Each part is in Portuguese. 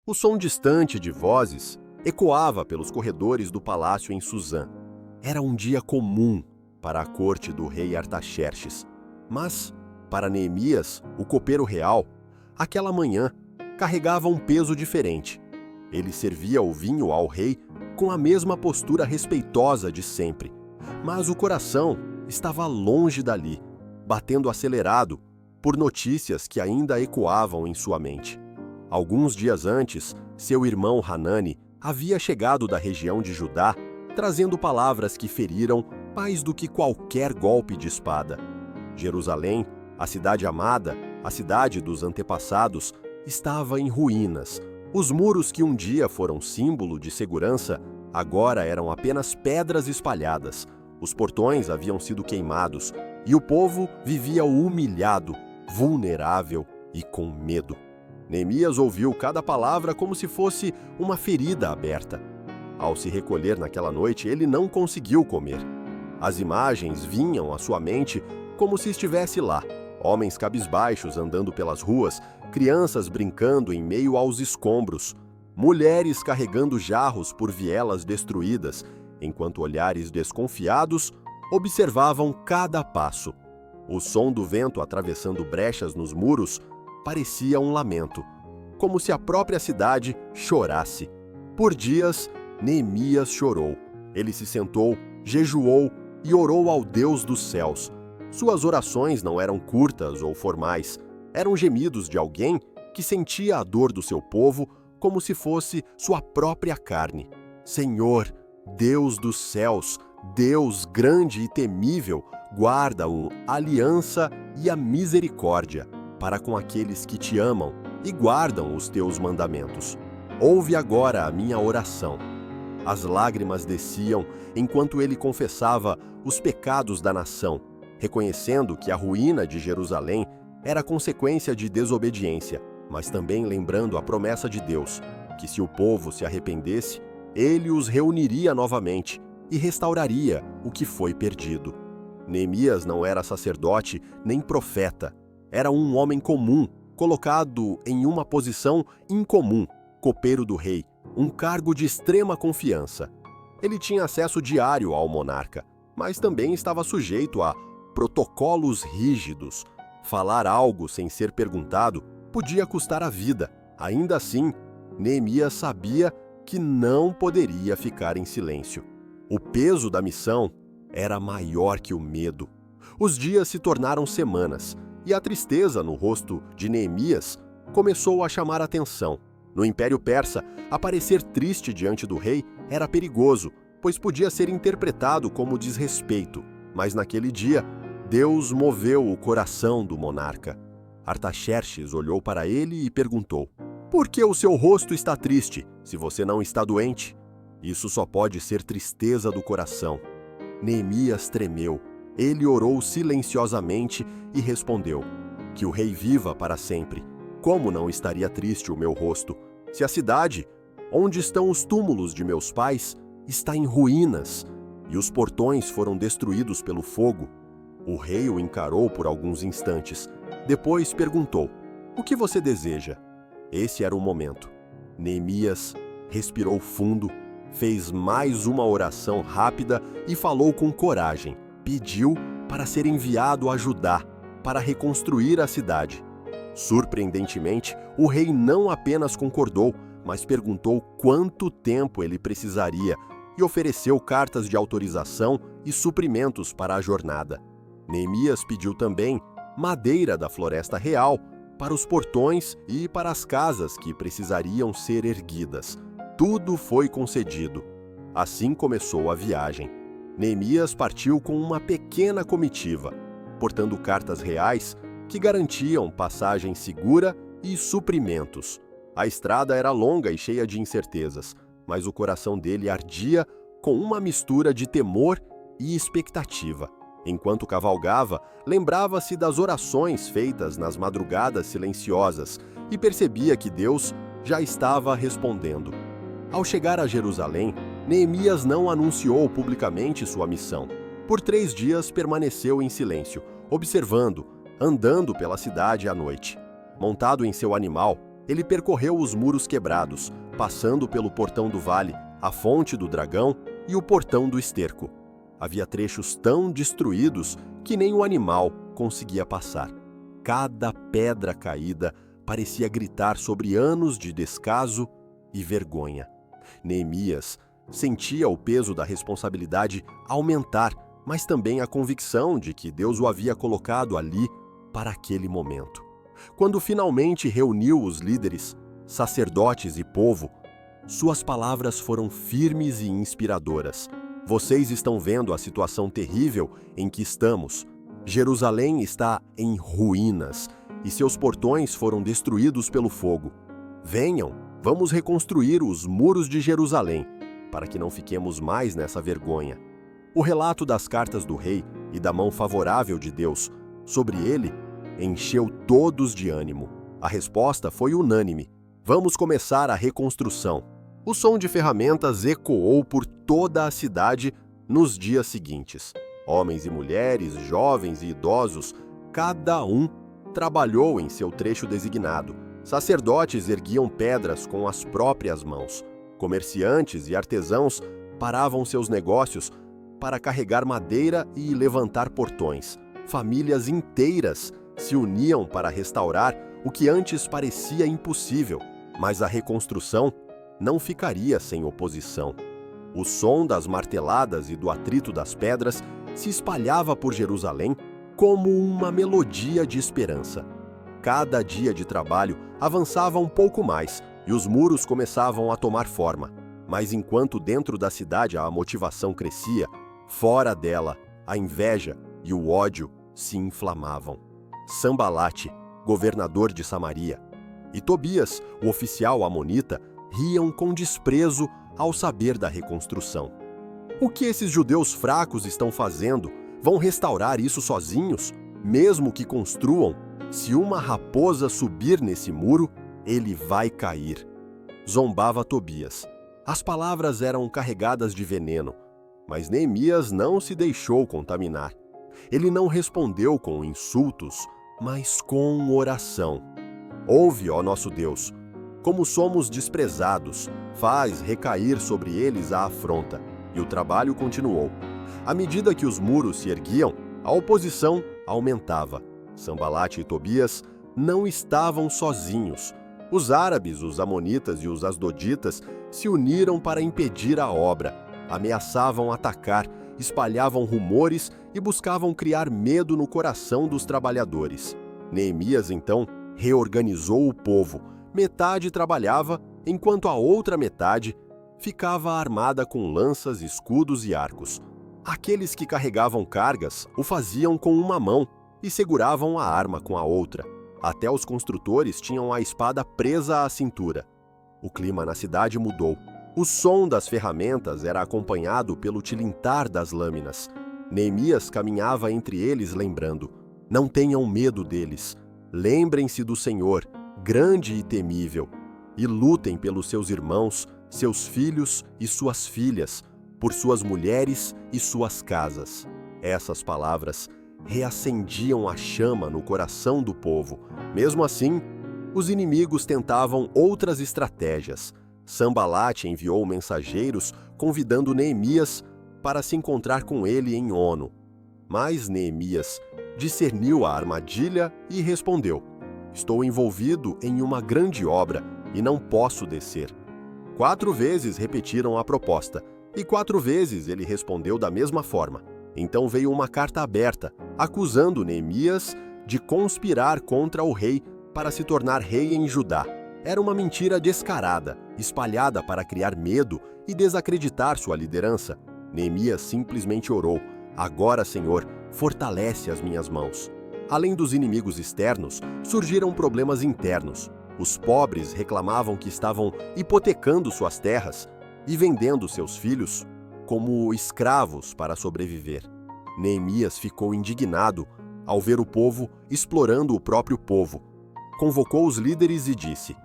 O som distante de vozes ecoava pelos corredores do palácio em Suzã. Era um dia comum para a corte do rei Artaxerxes, mas, para Neemias, o copeiro real, aquela manhã carregava um peso diferente. Ele servia o vinho ao rei com a mesma postura respeitosa de sempre, mas o coração estava longe dali, batendo acelerado por notícias que ainda ecoavam em sua mente. Alguns dias antes, seu irmão Hanani havia chegado da região de Judá, trazendo palavras que feriram mais do que qualquer golpe de espada. Jerusalém, a cidade amada, a cidade dos antepassados, estava em ruínas. Os muros que um dia foram símbolo de segurança, agora eram apenas pedras espalhadas. Os portões haviam sido queimados e o povo vivia humilhado, vulnerável e com medo. Neemias ouviu cada palavra como se fosse uma ferida aberta. Ao se recolher naquela noite, ele não conseguiu comer. As imagens vinham à sua mente como se estivesse lá. Homens cabisbaixos andando pelas ruas, crianças brincando em meio aos escombros, mulheres carregando jarros por vielas destruídas, enquanto olhares desconfiados observavam cada passo. O som do vento atravessando brechas nos muros parecia um lamento, como se a própria cidade chorasse. Por dias, Neemias chorou. Ele se sentou, jejuou e orou ao Deus dos céus. Suas orações não eram curtas ou formais, eram gemidos de alguém que sentia a dor do seu povo como se fosse sua própria carne. Senhor, Deus dos céus, Deus grande e temível, guarda-o a aliança e a misericórdia para com aqueles que te amam e guardam os teus mandamentos. Ouve agora a minha oração. As lágrimas desciam enquanto ele confessava os pecados da nação, reconhecendo que a ruína de Jerusalém era consequência de desobediência, mas também lembrando a promessa de Deus, que se o povo se arrependesse, ele os reuniria novamente e restauraria o que foi perdido. Neemias não era sacerdote nem profeta, era um homem comum, colocado em uma posição incomum, copeiro do rei, um cargo de extrema confiança. Ele tinha acesso diário ao monarca, mas também estava sujeito a protocolos rígidos. Falar algo sem ser perguntado podia custar a vida. Ainda assim, Neemias sabia que não poderia ficar em silêncio. O peso da missão era maior que o medo. Os dias se tornaram semanas, e a tristeza no rosto de Neemias começou a chamar atenção. No Império Persa, aparecer triste diante do rei era perigoso, pois podia ser interpretado como desrespeito. Mas naquele dia, Deus moveu o coração do monarca. Artaxerxes olhou para ele e perguntou: "Por que o seu rosto está triste, se você não está doente?" Isso só pode ser tristeza do coração. Neemias tremeu. Ele orou silenciosamente e respondeu: "Que o rei viva para sempre. Como não estaria triste o meu rosto, se a cidade, onde estão os túmulos de meus pais, está em ruínas e os portões foram destruídos pelo fogo?" O rei o encarou por alguns instantes. Depois perguntou: "O que você deseja?" Esse era o momento. Neemias respirou fundo, fez mais uma oração rápida e falou com coragem. Pediu para ser enviado a Judá, para reconstruir a cidade. Surpreendentemente, o rei não apenas concordou, mas perguntou quanto tempo ele precisaria e ofereceu cartas de autorização e suprimentos para a jornada. Neemias pediu também madeira da floresta real para os portões e para as casas que precisariam ser erguidas. Tudo foi concedido. Assim começou a viagem. Neemias partiu com uma pequena comitiva, portando cartas reais que garantiam passagem segura e suprimentos. A estrada era longa e cheia de incertezas, mas o coração dele ardia com uma mistura de temor e expectativa. Enquanto cavalgava, lembrava-se das orações feitas nas madrugadas silenciosas e percebia que Deus já estava respondendo. Ao chegar a Jerusalém, Neemias não anunciou publicamente sua missão. Por 3 dias permaneceu em silêncio, observando, andando pela cidade à noite. Montado em seu animal, ele percorreu os muros quebrados, passando pelo portão do vale, a fonte do dragão e o portão do esterco. Havia trechos tão destruídos que nem o animal conseguia passar. Cada pedra caída parecia gritar sobre anos de descaso e vergonha. Neemias sentia o peso da responsabilidade aumentar, mas também a convicção de que Deus o havia colocado ali para aquele momento. Quando finalmente reuniu os líderes, sacerdotes e povo, suas palavras foram firmes e inspiradoras. Vocês estão vendo a situação terrível em que estamos. Jerusalém está em ruínas e seus portões foram destruídos pelo fogo. Venham, vamos reconstruir os muros de Jerusalém, para que não fiquemos mais nessa vergonha. O relato das cartas do rei e da mão favorável de Deus sobre ele encheu todos de ânimo. A resposta foi unânime. Vamos começar a reconstrução. O som de ferramentas ecoou por toda a cidade nos dias seguintes. Homens e mulheres, jovens e idosos, cada um trabalhou em seu trecho designado. Sacerdotes erguiam pedras com as próprias mãos. Comerciantes e artesãos paravam seus negócios para carregar madeira e levantar portões. Famílias inteiras se uniam para restaurar o que antes parecia impossível, mas a reconstrução não ficaria sem oposição. O som das marteladas e do atrito das pedras se espalhava por Jerusalém como uma melodia de esperança. Cada dia de trabalho avançava um pouco mais e os muros começavam a tomar forma. Mas enquanto dentro da cidade a motivação crescia, fora dela a inveja e o ódio se inflamavam. Sanbalate, governador de Samaria, e Tobias, o oficial amonita, riam com desprezo ao saber da reconstrução. O que esses judeus fracos estão fazendo? Vão restaurar isso sozinhos? Mesmo que construam, se uma raposa subir nesse muro, ele vai cair. Zombava Tobias. As palavras eram carregadas de veneno, mas Neemias não se deixou contaminar. Ele não respondeu com insultos, mas com oração. Ouve, ó nosso Deus, como somos desprezados, faz recair sobre eles a afronta. E o trabalho continuou. À medida que os muros se erguiam, a oposição aumentava. Sanbalate e Tobias não estavam sozinhos. Os árabes, os amonitas e os asdoditas se uniram para impedir a obra. Ameaçavam atacar, espalhavam rumores e buscavam criar medo no coração dos trabalhadores. Neemias, então, reorganizou o povo. Metade trabalhava, enquanto a outra metade ficava armada com lanças, escudos e arcos. Aqueles que carregavam cargas o faziam com uma mão e seguravam a arma com a outra. Até os construtores tinham a espada presa à cintura. O clima na cidade mudou. O som das ferramentas era acompanhado pelo tilintar das lâminas. Neemias caminhava entre eles lembrando: não tenham medo deles. Lembrem-se do Senhor, grande e temível, e lutem pelos seus irmãos, seus filhos e suas filhas, por suas mulheres e suas casas. Essas palavras reacendiam a chama no coração do povo. Mesmo assim, os inimigos tentavam outras estratégias. Sanbalate enviou mensageiros convidando Neemias para se encontrar com ele em Ono. Mas Neemias discerniu a armadilha e respondeu: estou envolvido em uma grande obra e não posso descer. 4 vezes repetiram a proposta, e 4 vezes ele respondeu da mesma forma. Então veio uma carta aberta, acusando Neemias de conspirar contra o rei para se tornar rei em Judá. Era uma mentira descarada, espalhada para criar medo e desacreditar sua liderança. Neemias simplesmente orou: agora, Senhor, fortalece as minhas mãos. Além dos inimigos externos, surgiram problemas internos. Os pobres reclamavam que estavam hipotecando suas terras e vendendo seus filhos como escravos para sobreviver. Neemias ficou indignado ao ver o povo explorando o próprio povo. Convocou os líderes e disse: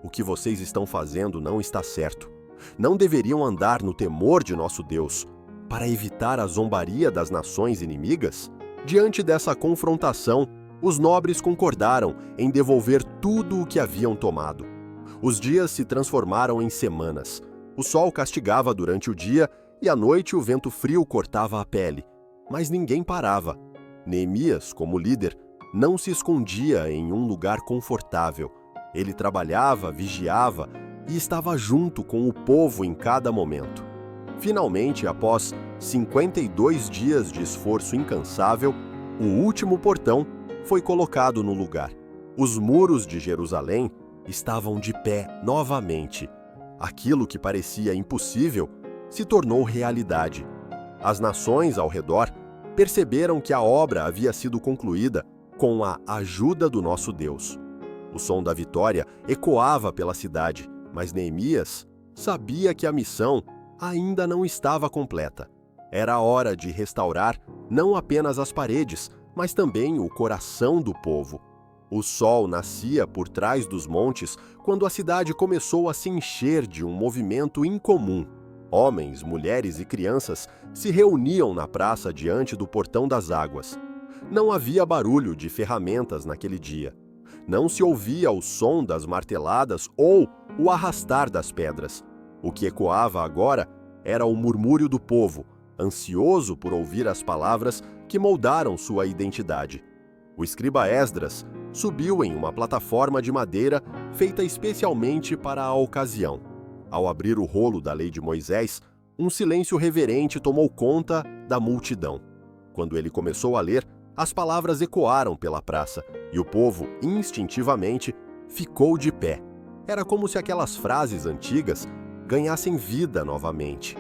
o que vocês estão fazendo não está certo. Não deveriam andar no temor de nosso Deus para evitar a zombaria das nações inimigas? Diante dessa confrontação, os nobres concordaram em devolver tudo o que haviam tomado. Os dias se transformaram em semanas. O sol castigava durante o dia e à noite o vento frio cortava a pele. Mas ninguém parava. Neemias, como líder, não se escondia em um lugar confortável. Ele trabalhava, vigiava e estava junto com o povo em cada momento. Finalmente, após 52 dias de esforço incansável, o último portão foi colocado no lugar. Os muros de Jerusalém estavam de pé novamente. Aquilo que parecia impossível se tornou realidade. As nações ao redor perceberam que a obra havia sido concluída com a ajuda do nosso Deus. O som da vitória ecoava pela cidade, mas Neemias sabia que a missão ainda não estava completa. Era hora de restaurar não apenas as paredes, mas também o coração do povo. O sol nascia por trás dos montes quando a cidade começou a se encher de um movimento incomum. Homens, mulheres e crianças se reuniam na praça diante do portão das águas. Não havia barulho de ferramentas naquele dia. Não se ouvia o som das marteladas ou o arrastar das pedras. O que ecoava agora era o murmúrio do povo, ansioso por ouvir as palavras que moldaram sua identidade. O escriba Esdras subiu em uma plataforma de madeira feita especialmente para a ocasião. Ao abrir o rolo da lei de Moisés, um silêncio reverente tomou conta da multidão. Quando ele começou a ler, as palavras ecoaram pela praça e o povo, instintivamente, ficou de pé. Era como se aquelas frases antigas ganhassem vida novamente,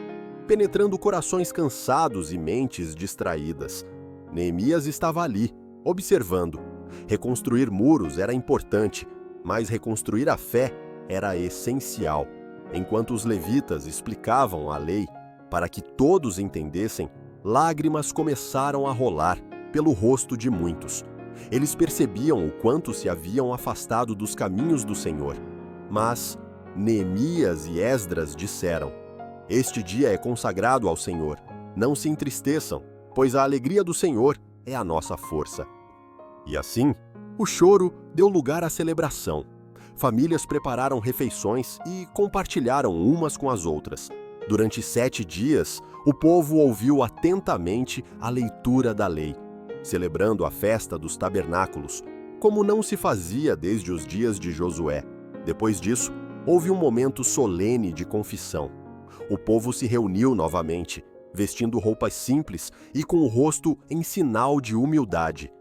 penetrando corações cansados e mentes distraídas. Neemias estava ali, observando. Reconstruir muros era importante, mas reconstruir a fé era essencial. Enquanto os levitas explicavam a lei para que todos entendessem, lágrimas começaram a rolar pelo rosto de muitos. Eles percebiam o quanto se haviam afastado dos caminhos do Senhor. Mas Neemias e Esdras disseram: "Este dia é consagrado ao Senhor. Não se entristeçam, pois a alegria do Senhor é a nossa força." E assim, o choro deu lugar à celebração. Famílias prepararam refeições e compartilharam umas com as outras. Durante 7 dias, o povo ouviu atentamente a leitura da lei, celebrando a festa dos tabernáculos, como não se fazia desde os dias de Josué. Depois disso, houve um momento solene de confissão. O povo se reuniu novamente, vestindo roupas simples e com o rosto em sinal de humildade.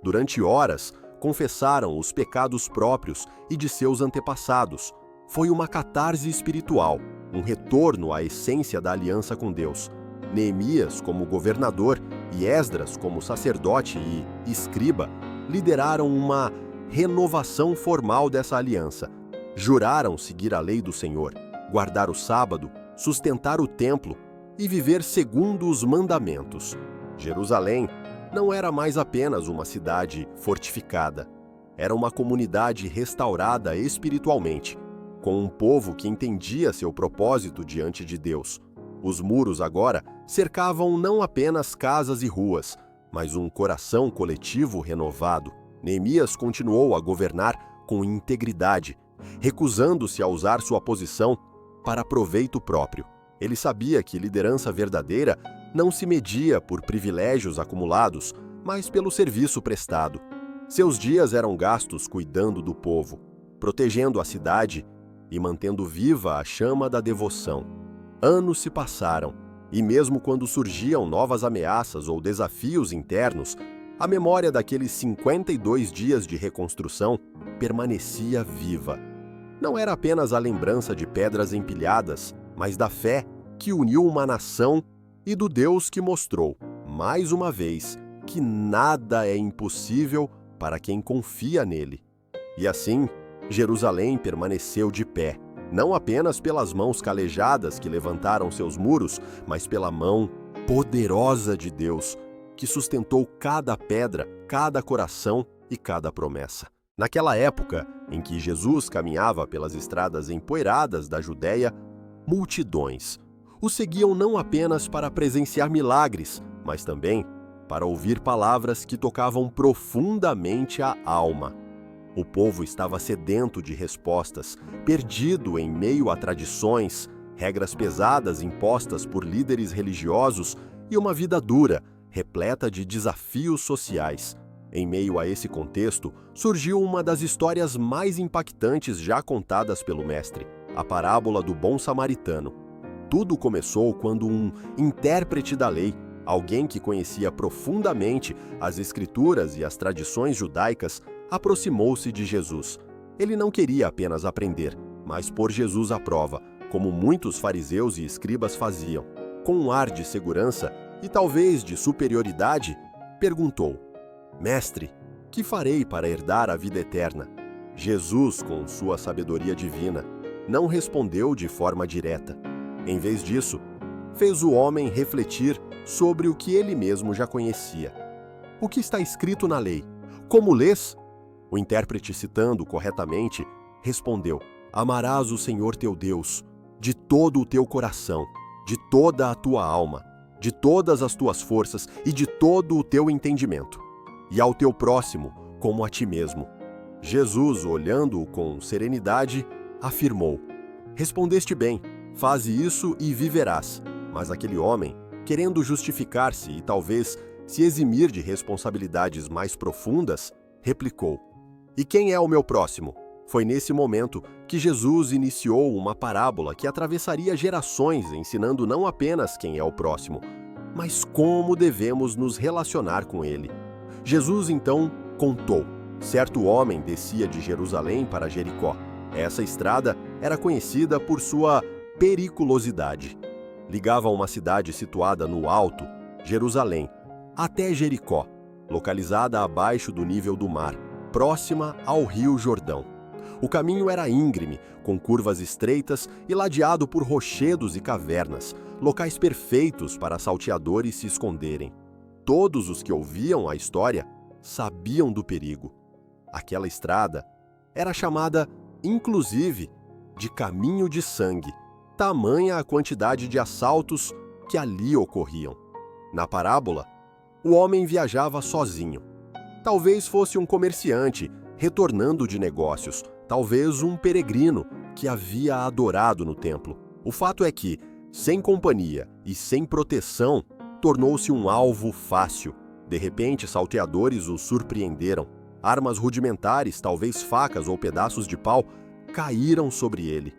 Durante horas, confessaram os pecados próprios e de seus antepassados. Foi uma catarse espiritual, um retorno à essência da aliança com Deus. Neemias, como governador, e Esdras, como sacerdote e escriba, lideraram uma renovação formal dessa aliança. Juraram seguir a lei do Senhor, guardar o sábado, sustentar o templo e viver segundo os mandamentos. Jerusalém não era mais apenas uma cidade fortificada. Era uma comunidade restaurada espiritualmente, com um povo que entendia seu propósito diante de Deus. Os muros agora cercavam não apenas casas e ruas, mas um coração coletivo renovado. Neemias continuou a governar com integridade, recusando-se a usar sua posição para proveito próprio. Ele sabia que liderança verdadeira não se media por privilégios acumulados, mas pelo serviço prestado. Seus dias eram gastos cuidando do povo, protegendo a cidade e mantendo viva a chama da devoção. Anos se passaram, e mesmo quando surgiam novas ameaças ou desafios internos, a memória daqueles 52 dias de reconstrução permanecia viva. Não era apenas a lembrança de pedras empilhadas, mas da fé que uniu uma nação e do Deus que mostrou, mais uma vez, que nada é impossível para quem confia nele. E assim, Jerusalém permaneceu de pé, não apenas pelas mãos calejadas que levantaram seus muros, mas pela mão poderosa de Deus, que sustentou cada pedra, cada coração e cada promessa. Naquela época em que Jesus caminhava pelas estradas empoeiradas da Judéia, multidões o seguiam não apenas para presenciar milagres, mas também para ouvir palavras que tocavam profundamente a alma. O povo estava sedento de respostas, perdido em meio a tradições, regras pesadas impostas por líderes religiosos e uma vida dura, repleta de desafios sociais. Em meio a esse contexto, surgiu uma das histórias mais impactantes já contadas pelo mestre, a parábola do bom samaritano. Tudo começou quando um intérprete da lei, alguém que conhecia profundamente as escrituras e as tradições judaicas, aproximou-se de Jesus. Ele não queria apenas aprender, mas pôr Jesus à prova, como muitos fariseus e escribas faziam. Com um ar de segurança e talvez de superioridade, perguntou: Mestre, que farei para herdar a vida eterna? Jesus, com sua sabedoria divina, não respondeu de forma direta. Em vez disso, fez o homem refletir sobre o que ele mesmo já conhecia. O que está escrito na lei? Como lês? O intérprete, citando corretamente, respondeu: Amarás o Senhor teu Deus de todo o teu coração, de toda a tua alma, de todas as tuas forças e de todo o teu entendimento, e ao teu próximo como a ti mesmo. Jesus, olhando-o com serenidade, afirmou: Respondeste bem, faze isso e viverás. Mas aquele homem, querendo justificar-se e talvez se eximir de responsabilidades mais profundas, replicou: E quem é o meu próximo? Foi nesse momento que Jesus iniciou uma parábola que atravessaria gerações, ensinando não apenas quem é o próximo, mas como devemos nos relacionar com ele. Jesus então contou: certo homem descia de Jerusalém para Jericó. Essa estrada era conhecida por sua periculosidade. Ligava uma cidade situada no alto, Jerusalém, até Jericó, localizada abaixo do nível do mar, próxima ao rio Jordão. O caminho era íngreme, com curvas estreitas e ladeado por rochedos e cavernas, locais perfeitos para salteadores se esconderem. Todos os que ouviam a história sabiam do perigo. Aquela estrada era chamada, inclusive, de caminho de sangue, tamanha a quantidade de assaltos que ali ocorriam. Na parábola, o homem viajava sozinho. Talvez fosse um comerciante retornando de negócios, talvez um peregrino que havia adorado no templo. O fato é que, sem companhia e sem proteção, tornou-se um alvo fácil. De repente, salteadores o surpreenderam. Armas rudimentares, talvez facas ou pedaços de pau, caíram sobre ele.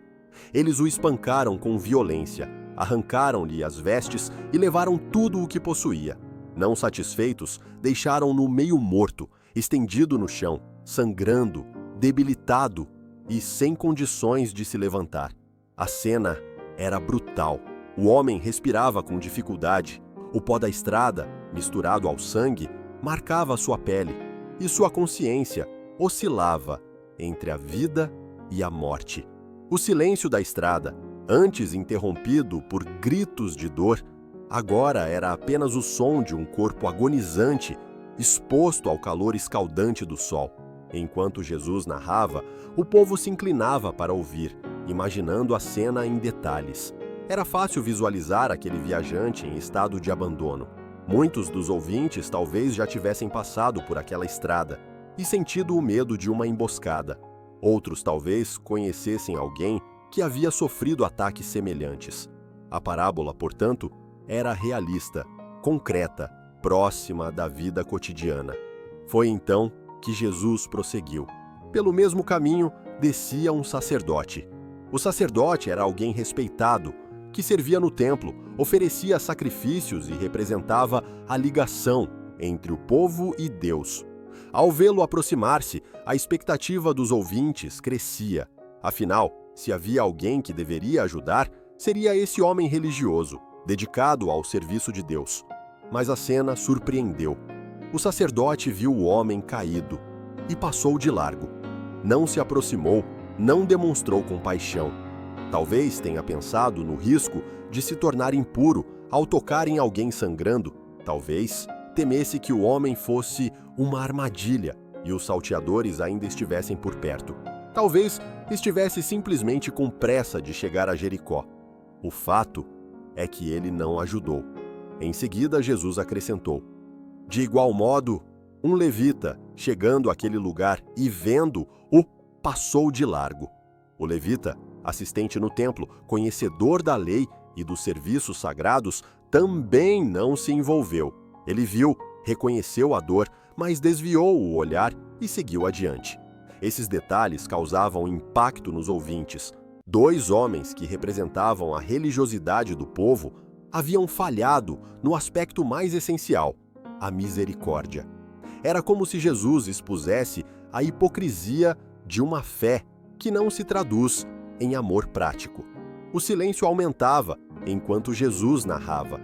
Eles o espancaram com violência, arrancaram-lhe as vestes e levaram tudo o que possuía. Não satisfeitos, deixaram-no meio morto, estendido no chão, sangrando, debilitado e sem condições de se levantar. A cena era brutal. O homem respirava com dificuldade. O pó da estrada, misturado ao sangue, marcava sua pele, e sua consciência oscilava entre a vida e a morte. O silêncio da estrada, antes interrompido por gritos de dor, agora era apenas o som de um corpo agonizante, exposto ao calor escaldante do sol. Enquanto Jesus narrava, o povo se inclinava para ouvir, imaginando a cena em detalhes. Era fácil visualizar aquele viajante em estado de abandono. Muitos dos ouvintes talvez já tivessem passado por aquela estrada e sentido o medo de uma emboscada. Outros talvez conhecessem alguém que havia sofrido ataques semelhantes. A parábola, portanto, era realista, concreta, próxima da vida cotidiana. Foi então que Jesus prosseguiu. Pelo mesmo caminho, descia um sacerdote. O sacerdote era alguém respeitado, que servia no templo, oferecia sacrifícios e representava a ligação entre o povo e Deus. Ao vê-lo aproximar-se, a expectativa dos ouvintes crescia. Afinal, se havia alguém que deveria ajudar, seria esse homem religioso, dedicado ao serviço de Deus. Mas a cena surpreendeu. O sacerdote viu o homem caído e passou de largo. Não se aproximou, não demonstrou compaixão. Talvez tenha pensado no risco de se tornar impuro ao tocar em alguém sangrando. Talvez temesse que o homem fosse uma armadilha e os salteadores ainda estivessem por perto. Talvez estivesse simplesmente com pressa de chegar a Jericó. O fato é que ele não ajudou. Em seguida, Jesus acrescentou: De igual modo, Um levita, chegando àquele lugar e vendo-o, passou de largo. O levita, assistente no templo, conhecedor da lei e dos serviços sagrados, também não se envolveu. Ele viu, reconheceu a dor, mas desviou o olhar e seguiu adiante. Esses detalhes causavam impacto nos ouvintes. 2 homens que representavam a religiosidade do povo haviam falhado no aspecto mais essencial, a misericórdia. Era como se Jesus expusesse a hipocrisia de uma fé que não se traduz em amor prático. O silêncio aumentava enquanto Jesus narrava.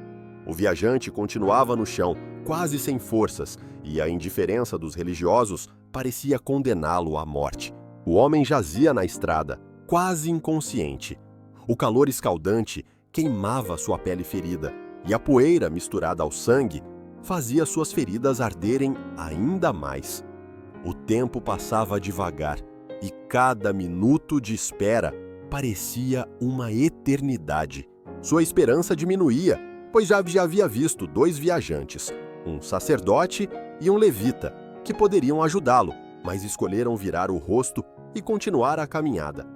O viajante continuava no chão, quase sem forças, e a indiferença dos religiosos parecia condená-lo à morte. O homem jazia na estrada, quase inconsciente. O calor escaldante queimava sua pele ferida, e a poeira misturada ao sangue fazia suas feridas arderem ainda mais. O tempo passava devagar, e cada minuto de espera parecia uma eternidade. Sua esperança diminuía, pois já havia visto 2 viajantes, um sacerdote e um levita, que poderiam ajudá-lo, mas escolheram virar o rosto e continuar a caminhada.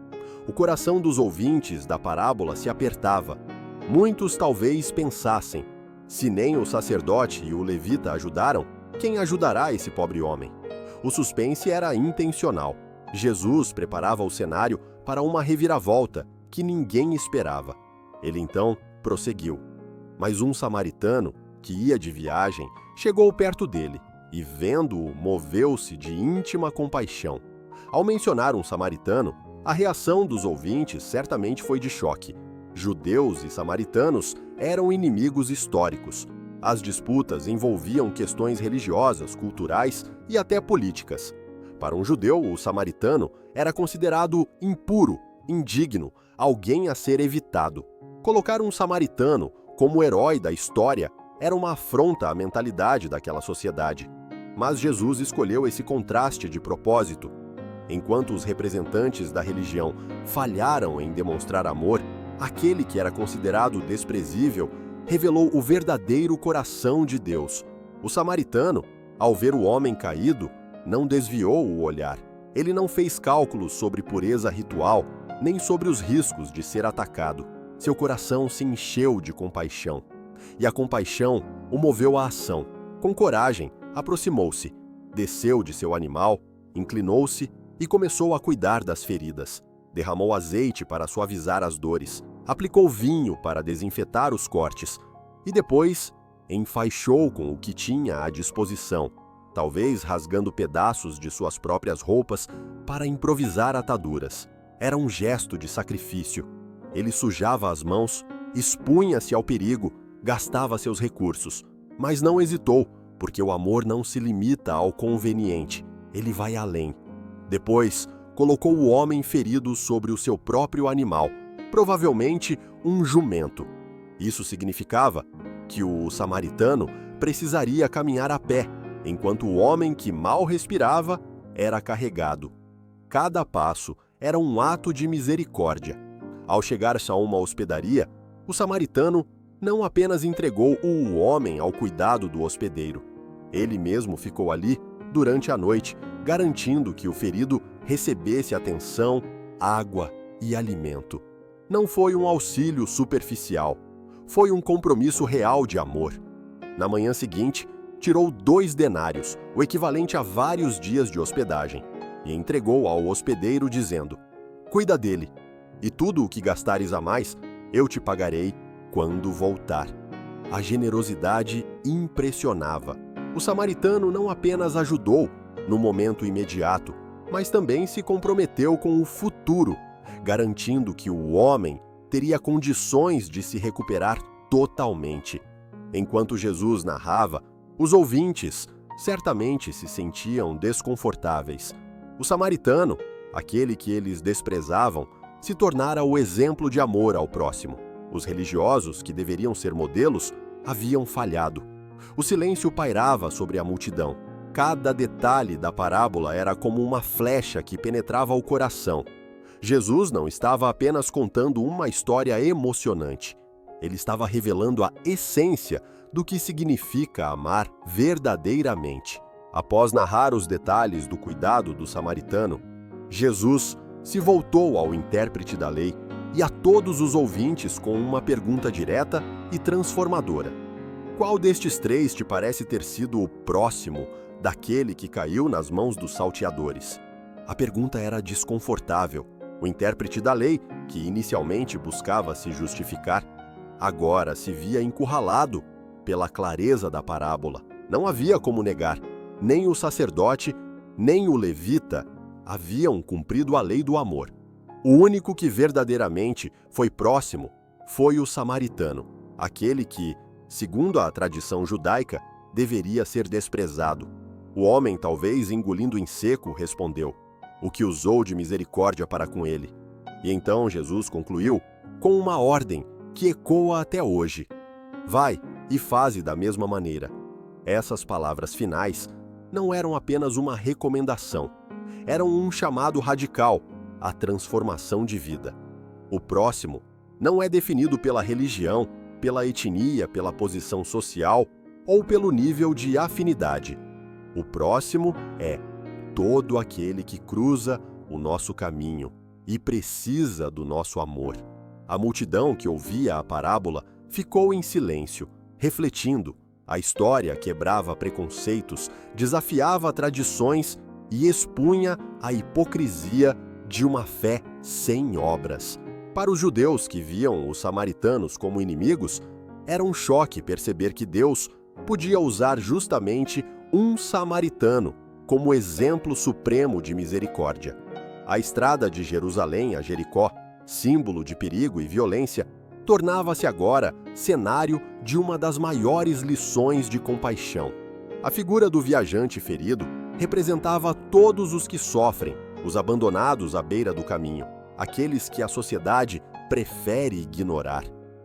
O coração dos ouvintes da parábola se apertava. Muitos talvez pensassem: se nem o sacerdote e o levita ajudaram, quem ajudará esse pobre homem? O suspense era intencional. Jesus preparava o cenário para uma reviravolta que ninguém esperava. Ele então prosseguiu. Mas um samaritano, que ia de viagem, chegou perto dele e, vendo-o, moveu-se de íntima compaixão. Ao mencionar um samaritano, a reação dos ouvintes certamente foi de choque. Judeus e samaritanos eram inimigos históricos. As disputas envolviam questões religiosas, culturais e até políticas. Para um judeu, o samaritano era considerado impuro, indigno, alguém a ser evitado. Colocar um samaritano como herói da história era uma afronta à mentalidade daquela sociedade. Mas Jesus escolheu esse contraste de propósito. Enquanto os representantes da religião falharam em demonstrar amor, aquele que era considerado desprezível revelou o verdadeiro coração de Deus. O samaritano, ao ver o homem caído, não desviou o olhar. Ele não fez cálculos sobre pureza ritual, nem sobre os riscos de ser atacado. Seu coração se encheu de compaixão. E a compaixão o moveu à ação. Com coragem, aproximou-se, desceu de seu animal, inclinou-se e começou a cuidar das feridas. Derramou azeite para suavizar as dores, aplicou vinho para desinfetar os cortes e depois enfaixou com o que tinha à disposição, talvez rasgando pedaços de suas próprias roupas para improvisar ataduras. Era um gesto de sacrifício. Ele sujava as mãos, expunha-se ao perigo, gastava seus recursos, mas não hesitou, porque o amor não se limita ao conveniente, ele vai além. Depois, colocou o homem ferido sobre o seu próprio animal, provavelmente um jumento. Isso significava que o samaritano precisaria caminhar a pé, enquanto o homem que mal respirava era carregado. Cada passo era um ato de misericórdia. Ao chegar-se a uma hospedaria, o samaritano não apenas entregou o homem ao cuidado do hospedeiro. Ele mesmo ficou ali durante a noite, garantindo que o ferido recebesse atenção, água e alimento. Não foi um auxílio superficial, foi um compromisso real de amor. Na manhã seguinte, tirou 2 denários, o equivalente a vários dias de hospedagem, e entregou ao hospedeiro dizendo: cuida dele, e tudo o que gastares a mais, eu te pagarei quando voltar. A generosidade impressionava. O samaritano não apenas ajudou no momento imediato, mas também se comprometeu com o futuro, garantindo que o homem teria condições de se recuperar totalmente. Enquanto Jesus narrava, os ouvintes certamente se sentiam desconfortáveis. O samaritano, aquele que eles desprezavam, se tornara o exemplo de amor ao próximo. Os religiosos, que deveriam ser modelos, haviam falhado. O silêncio pairava sobre a multidão. Cada detalhe da parábola era como uma flecha que penetrava o coração. Jesus não estava apenas contando uma história emocionante. Ele estava revelando a essência do que significa amar verdadeiramente. Após narrar os detalhes do cuidado do samaritano, Jesus se voltou ao intérprete da lei e a todos os ouvintes com uma pergunta direta e transformadora. Qual destes três te parece ter sido o próximo daquele que caiu nas mãos dos salteadores? A pergunta era desconfortável. O intérprete da lei, que inicialmente buscava se justificar, agora se via encurralado pela clareza da parábola. Não havia como negar. Nem o sacerdote, nem o levita haviam cumprido a lei do amor. O único que verdadeiramente foi próximo foi o samaritano, aquele que, segundo a tradição judaica, deveria ser desprezado. O homem, talvez engolindo em seco, respondeu: "O que usou de misericórdia para com ele?" E então Jesus concluiu com uma ordem que ecoa até hoje: "Vai e faze da mesma maneira." Essas palavras finais não eram apenas uma recomendação, eram um chamado radical à transformação de vida. O próximo não é definido pela religião, pela etnia, pela posição social ou pelo nível de afinidade. O próximo é todo aquele que cruza o nosso caminho e precisa do nosso amor. A multidão que ouvia a parábola ficou em silêncio, refletindo. A história quebrava preconceitos, desafiava tradições e expunha a hipocrisia de uma fé sem obras. Para os judeus que viam os samaritanos como inimigos, era um choque perceber que Deus podia usar justamente um samaritano como exemplo supremo de misericórdia. A estrada de Jerusalém a Jericó, símbolo de perigo e violência, tornava-se agora cenário de uma das maiores lições de compaixão. A figura do viajante ferido representava todos os que sofrem, os abandonados à beira do caminho, aqueles que a sociedade prefere ignorar.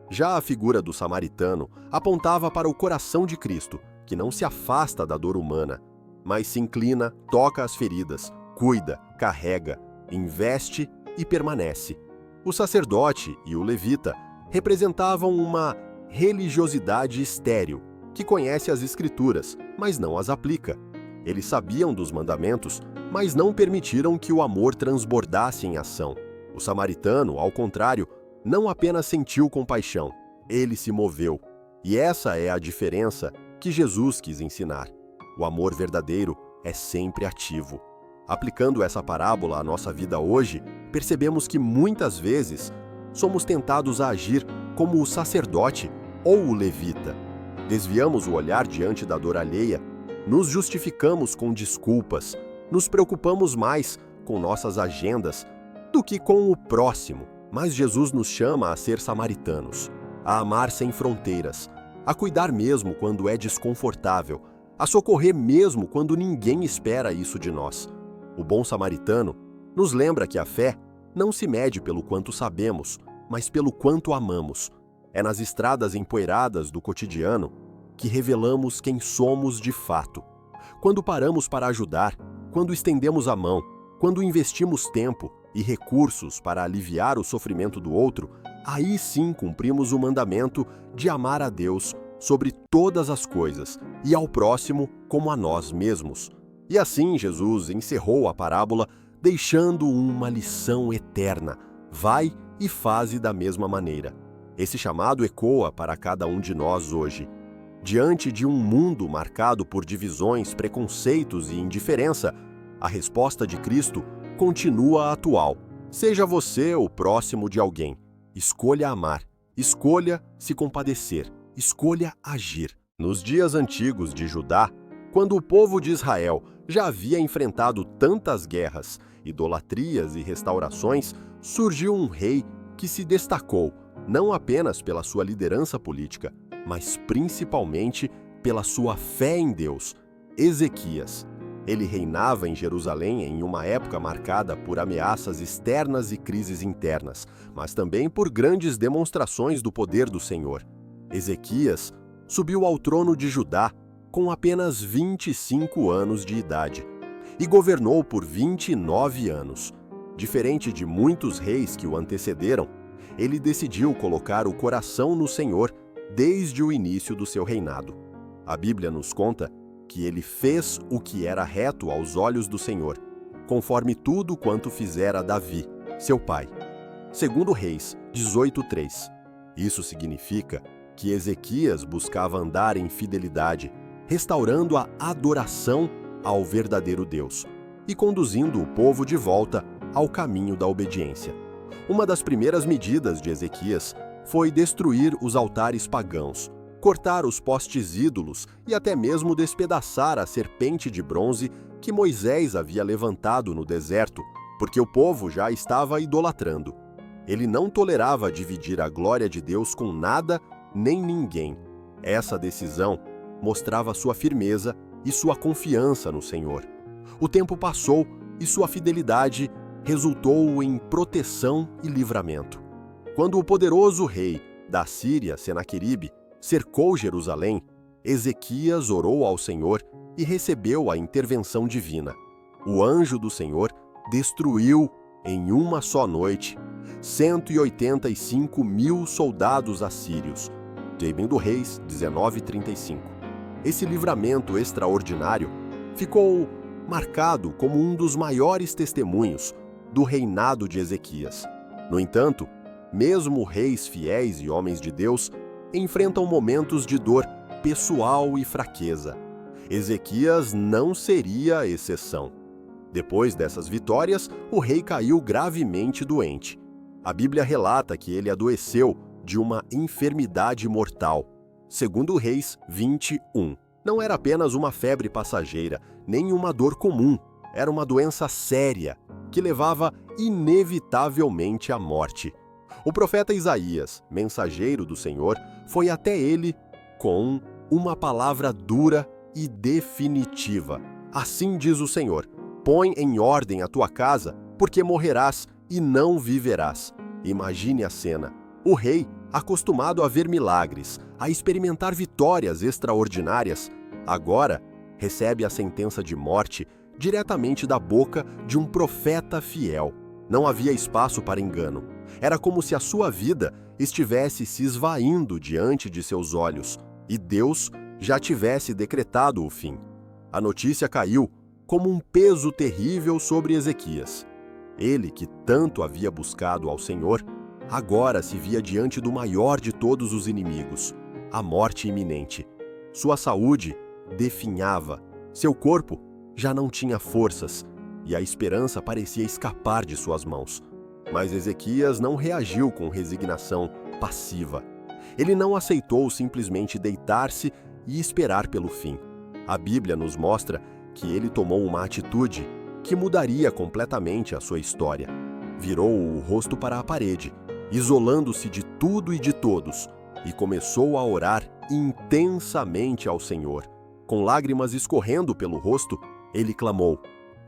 Já a figura do samaritano apontava para o coração de Cristo, que não se afasta da dor humana, mas se inclina, toca as feridas, cuida, carrega, investe e permanece. O sacerdote e o levita representavam uma religiosidade estéril, que conhece as Escrituras, mas não as aplica. Eles sabiam dos mandamentos, mas não permitiram que o amor transbordasse em ação. O samaritano, ao contrário, não apenas sentiu compaixão, ele se moveu. E essa é a diferença que Jesus quis ensinar. O amor verdadeiro é sempre ativo. Aplicando essa parábola à nossa vida hoje, percebemos que muitas vezes somos tentados a agir como o sacerdote ou o levita. Desviamos o olhar diante da dor alheia, nos justificamos com desculpas, nos preocupamos mais com nossas agendas do que com o próximo. Mas Jesus nos chama a ser samaritanos, a amar sem fronteiras, a cuidar mesmo quando é desconfortável, a socorrer mesmo quando ninguém espera isso de nós. O bom samaritano nos lembra que a fé não se mede pelo quanto sabemos, mas pelo quanto amamos. É nas estradas empoeiradas do cotidiano que revelamos quem somos de fato. Quando paramos para ajudar, quando estendemos a mão, quando investimos tempo e recursos para aliviar o sofrimento do outro, aí sim cumprimos o mandamento de amar a Deus sobre todas as coisas e ao próximo como a nós mesmos. E assim Jesus encerrou a parábola deixando uma lição eterna: vai e faze da mesma maneira. Esse chamado ecoa para cada um de nós hoje. Diante de um mundo marcado por divisões, preconceitos e indiferença, a resposta de Cristo continua atual. Seja você o próximo de alguém. Escolha amar, escolha se compadecer, escolha agir. Nos dias antigos de Judá, quando o povo de Israel já havia enfrentado tantas guerras, idolatrias e restaurações, surgiu um rei que se destacou não apenas pela sua liderança política, mas principalmente pela sua fé em Deus: Ezequias. Ele reinava em Jerusalém em uma época marcada por ameaças externas e crises internas, mas também por grandes demonstrações do poder do Senhor. Ezequias subiu ao trono de Judá com apenas 25 anos de idade e governou por 29 anos. Diferente de muitos reis que o antecederam, ele decidiu colocar o coração no Senhor desde o início do seu reinado. A Bíblia nos conta que ele fez o que era reto aos olhos do Senhor, conforme tudo quanto fizera Davi, seu pai. Segundo Reis 18:3. Isso significa que Ezequias buscava andar em fidelidade, restaurando a adoração ao verdadeiro Deus e conduzindo o povo de volta ao caminho da obediência. Uma das primeiras medidas de Ezequias foi destruir os altares pagãos, cortar os postes ídolos e até mesmo despedaçar a serpente de bronze que Moisés havia levantado no deserto, porque o povo já estava idolatrando. Ele não tolerava dividir a glória de Deus com nada nem ninguém. Essa decisão mostrava sua firmeza e sua confiança no Senhor. O tempo passou e sua fidelidade resultou em proteção e livramento. Quando o poderoso rei da Síria, Senaqueribe, cercou Jerusalém, Ezequias orou ao Senhor e recebeu a intervenção divina. O anjo do Senhor destruiu, em uma só noite, 185.000 soldados assírios. Segundo Reis 19:35. Esse livramento extraordinário ficou marcado como um dos maiores testemunhos do reinado de Ezequias. No entanto, mesmo reis fiéis e homens de Deus enfrentam momentos de dor pessoal e fraqueza. Ezequias não seria a exceção. Depois dessas vitórias, o rei caiu gravemente doente. A Bíblia relata que ele adoeceu de uma enfermidade mortal. Segundo Reis 21. Não era apenas uma febre passageira, nem uma dor comum. Era uma doença séria, que levava inevitavelmente à morte. O profeta Isaías, mensageiro do Senhor, foi até ele com uma palavra dura e definitiva. Assim diz o Senhor: põe em ordem a tua casa, porque morrerás e não viverás. Imagine a cena. O rei, acostumado a ver milagres, a experimentar vitórias extraordinárias, agora recebe a sentença de morte diretamente da boca de um profeta fiel. Não havia espaço para engano. Era como se a sua vida estivesse se esvaindo diante de seus olhos e Deus já tivesse decretado o fim. A notícia caiu como um peso terrível sobre Ezequias. Ele, que tanto havia buscado ao Senhor, agora se via diante do maior de todos os inimigos, a morte iminente. Sua saúde definhava, seu corpo já não tinha forças e a esperança parecia escapar de suas mãos. Mas Ezequias não reagiu com resignação passiva. Ele não aceitou simplesmente deitar-se e esperar pelo fim. A Bíblia nos mostra que ele tomou uma atitude que mudaria completamente a sua história. Virou o rosto para a parede, isolando-se de tudo e de todos, e começou a orar intensamente ao Senhor. Com lágrimas escorrendo pelo rosto, ele clamou: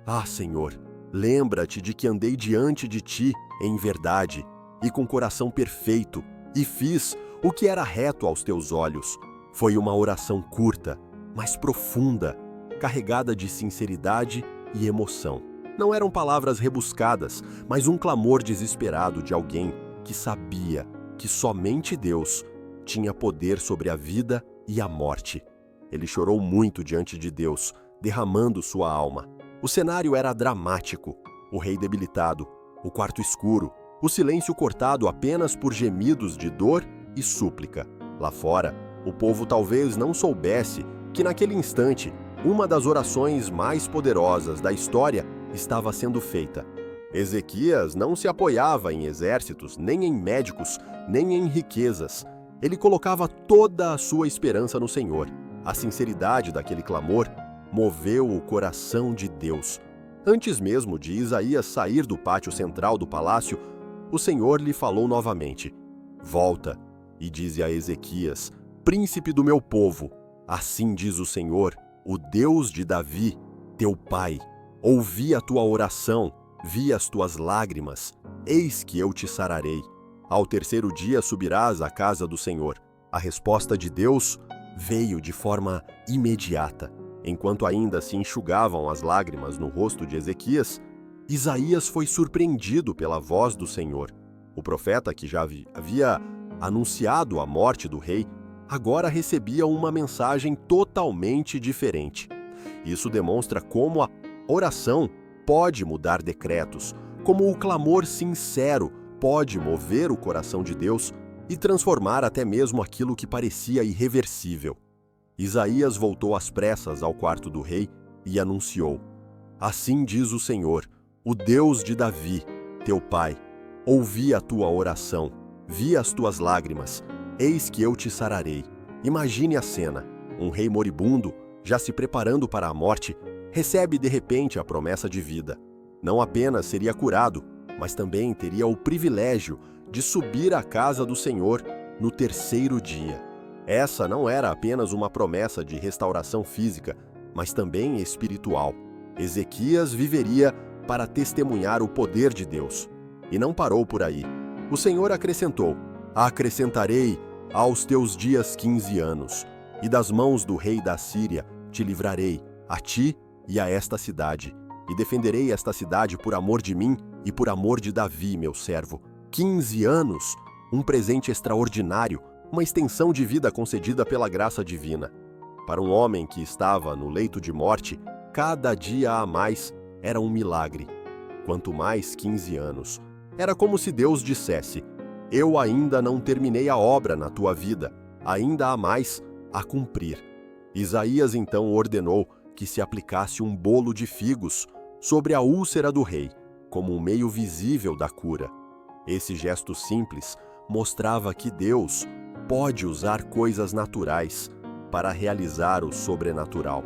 Ah, Senhor, lembra-te de que andei diante de ti em verdade e com coração perfeito, e fiz o que era reto aos teus olhos. Foi uma oração curta, mas profunda, carregada de sinceridade e emoção. Não eram palavras rebuscadas, mas um clamor desesperado de alguém que sabia que somente Deus tinha poder sobre a vida e a morte. Ele chorou muito diante de Deus, derramando sua alma. O cenário era dramático. O rei debilitado, o quarto escuro, o silêncio cortado apenas por gemidos de dor e súplica. Lá fora, o povo talvez não soubesse que naquele instante, uma das orações mais poderosas da história estava sendo feita. Ezequias não se apoiava em exércitos, nem em médicos, nem em riquezas. Ele colocava toda a sua esperança no Senhor. A sinceridade daquele clamor moveu o coração de Deus. Antes mesmo de Isaías sair do pátio central do palácio, o Senhor lhe falou novamente: Volta e dize a Ezequias, príncipe do meu povo, assim diz o Senhor, o Deus de Davi, teu pai. Ouvi a tua oração, vi as tuas lágrimas, eis que eu te sararei. Ao terceiro dia subirás à casa do Senhor. A resposta de Deus veio de forma imediata. Enquanto ainda se enxugavam as lágrimas no rosto de Ezequias, Isaías foi surpreendido pela voz do Senhor. O profeta, que já havia anunciado a morte do rei, agora recebia uma mensagem totalmente diferente. Isso demonstra como a oração pode mudar decretos, como o clamor sincero pode mover o coração de Deus e transformar até mesmo aquilo que parecia irreversível. Isaías voltou às pressas ao quarto do rei e anunciou: Assim diz o Senhor, o Deus de Davi, teu pai, ouvi a tua oração, vi as tuas lágrimas, eis que eu te sararei. Imagine a cena: um rei moribundo, já se preparando para a morte, recebe de repente a promessa de vida. Não apenas seria curado, mas também teria o privilégio de subir à casa do Senhor no terceiro dia. Essa não era apenas uma promessa de restauração física, mas também espiritual. Ezequias viveria para testemunhar o poder de Deus. E não parou por aí. O Senhor acrescentou: Acrescentarei aos teus dias 15 anos, e das mãos do rei da Síria te livrarei, a ti e a esta cidade. E defenderei esta cidade por amor de mim e por amor de Davi, meu servo. 15 anos, um presente extraordinário, uma extensão de vida concedida pela graça divina. Para um homem que estava no leito de morte, cada dia a mais era um milagre. Quanto mais 15 anos. Era como se Deus dissesse: Eu ainda não terminei a obra na tua vida, ainda há mais a cumprir. Isaías então ordenou que se aplicasse um bolo de figos sobre a úlcera do rei, como um meio visível da cura. Esse gesto simples mostrava que Deus pode usar coisas naturais para realizar o sobrenatural.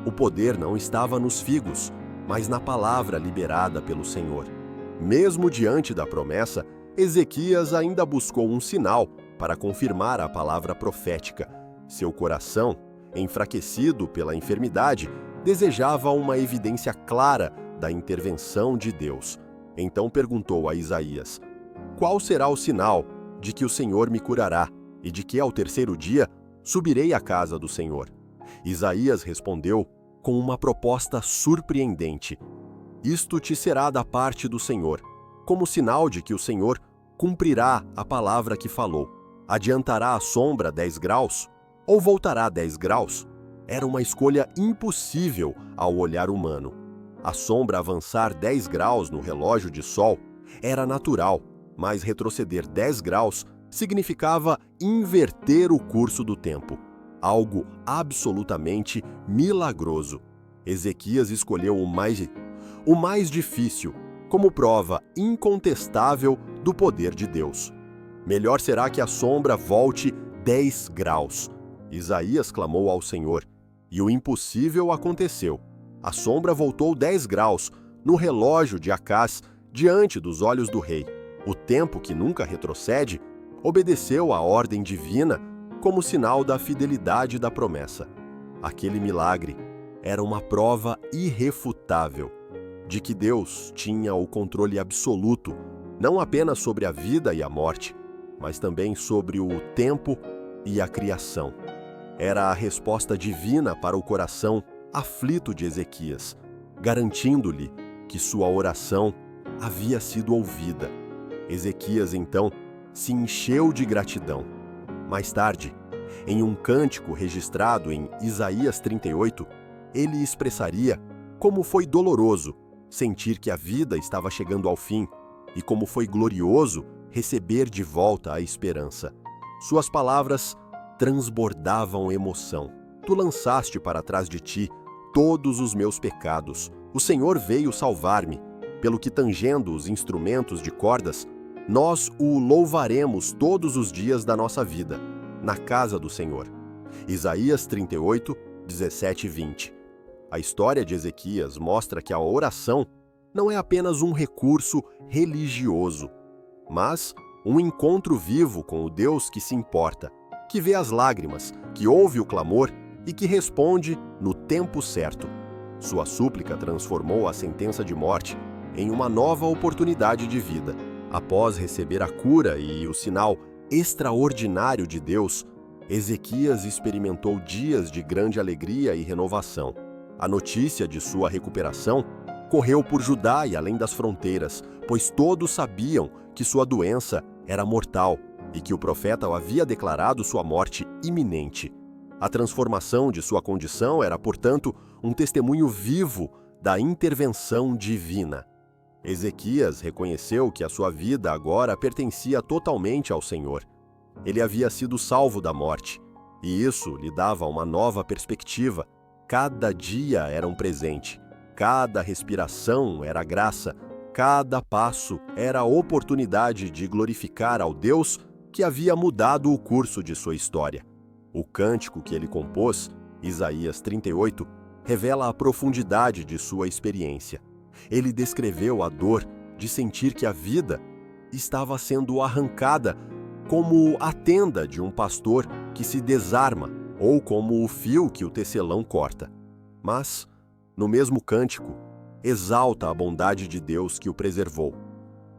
O poder não estava nos figos, mas na palavra liberada pelo Senhor. Mesmo diante da promessa, Ezequias ainda buscou um sinal para confirmar a palavra profética. Seu coração, enfraquecido pela enfermidade, desejava uma evidência clara da intervenção de Deus. Então perguntou a Isaías: Qual será o sinal de que o Senhor me curará e de que ao terceiro dia subirei à casa do Senhor? Isaías respondeu com uma proposta surpreendente: Isto te será da parte do Senhor, como sinal de que o Senhor cumprirá a palavra que falou. Adiantará a sombra 10 graus ou voltará 10 graus? Era uma escolha impossível ao olhar humano. A sombra avançar 10 graus no relógio de sol era natural, mas retroceder 10 graus significava inverter o curso do tempo. Algo absolutamente milagroso. Ezequias escolheu o mais difícil, como prova incontestável do poder de Deus. Melhor será que a sombra volte 10 graus. Isaías clamou ao Senhor, e o impossível aconteceu. A sombra voltou 10 graus no relógio de Acaz diante dos olhos do rei. O tempo, que nunca retrocede, obedeceu à ordem divina como sinal da fidelidade da promessa. Aquele milagre era uma prova irrefutável de que Deus tinha o controle absoluto, não apenas sobre a vida e a morte, mas também sobre o tempo e a criação. Era a resposta divina para o coração aflito de Ezequias, garantindo-lhe que sua oração havia sido ouvida. Ezequias, então, se encheu de gratidão. Mais tarde, em um cântico registrado em Isaías 38, ele expressaria como foi doloroso sentir que a vida estava chegando ao fim e como foi glorioso receber de volta a esperança. Suas palavras transbordavam emoção. Tu lançaste para trás de ti todos os meus pecados. O Senhor veio salvar-me, pelo que, tangendo os instrumentos de cordas, nós o louvaremos todos os dias da nossa vida, na casa do Senhor. Isaías 38, 17 e 20. A história de Ezequias mostra que a oração não é apenas um recurso religioso, mas um encontro vivo com o Deus que se importa, que vê as lágrimas, que ouve o clamor e que responde no tempo certo. Sua súplica transformou a sentença de morte em uma nova oportunidade de vida. Após receber a cura e o sinal extraordinário de Deus, Ezequias experimentou dias de grande alegria e renovação. A notícia de sua recuperação correu por Judá e além das fronteiras, pois todos sabiam que sua doença era mortal e que o profeta havia declarado sua morte iminente. A transformação de sua condição era, portanto, um testemunho vivo da intervenção divina. Ezequias reconheceu que a sua vida agora pertencia totalmente ao Senhor. Ele havia sido salvo da morte, e isso lhe dava uma nova perspectiva. Cada dia era um presente, cada respiração era graça, cada passo era oportunidade de glorificar ao Deus que havia mudado o curso de sua história. O cântico que ele compôs, Isaías 38, revela a profundidade de sua experiência. Ele descreveu a dor de sentir que a vida estava sendo arrancada como a tenda de um pastor que se desarma ou como o fio que o tecelão corta. Mas, no mesmo cântico, exalta a bondade de Deus que o preservou.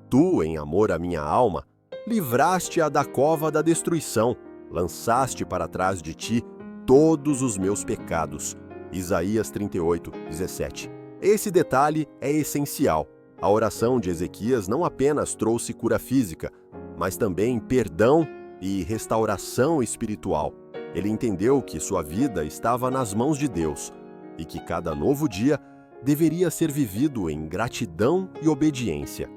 Tu, em amor à minha alma, livraste-a da cova da destruição, lançaste para trás de ti todos os meus pecados. Isaías 38, 17. Esse detalhe é essencial. A oração de Ezequias não apenas trouxe cura física, mas também perdão e restauração espiritual. Ele entendeu que sua vida estava nas mãos de Deus e que cada novo dia deveria ser vivido em gratidão e obediência.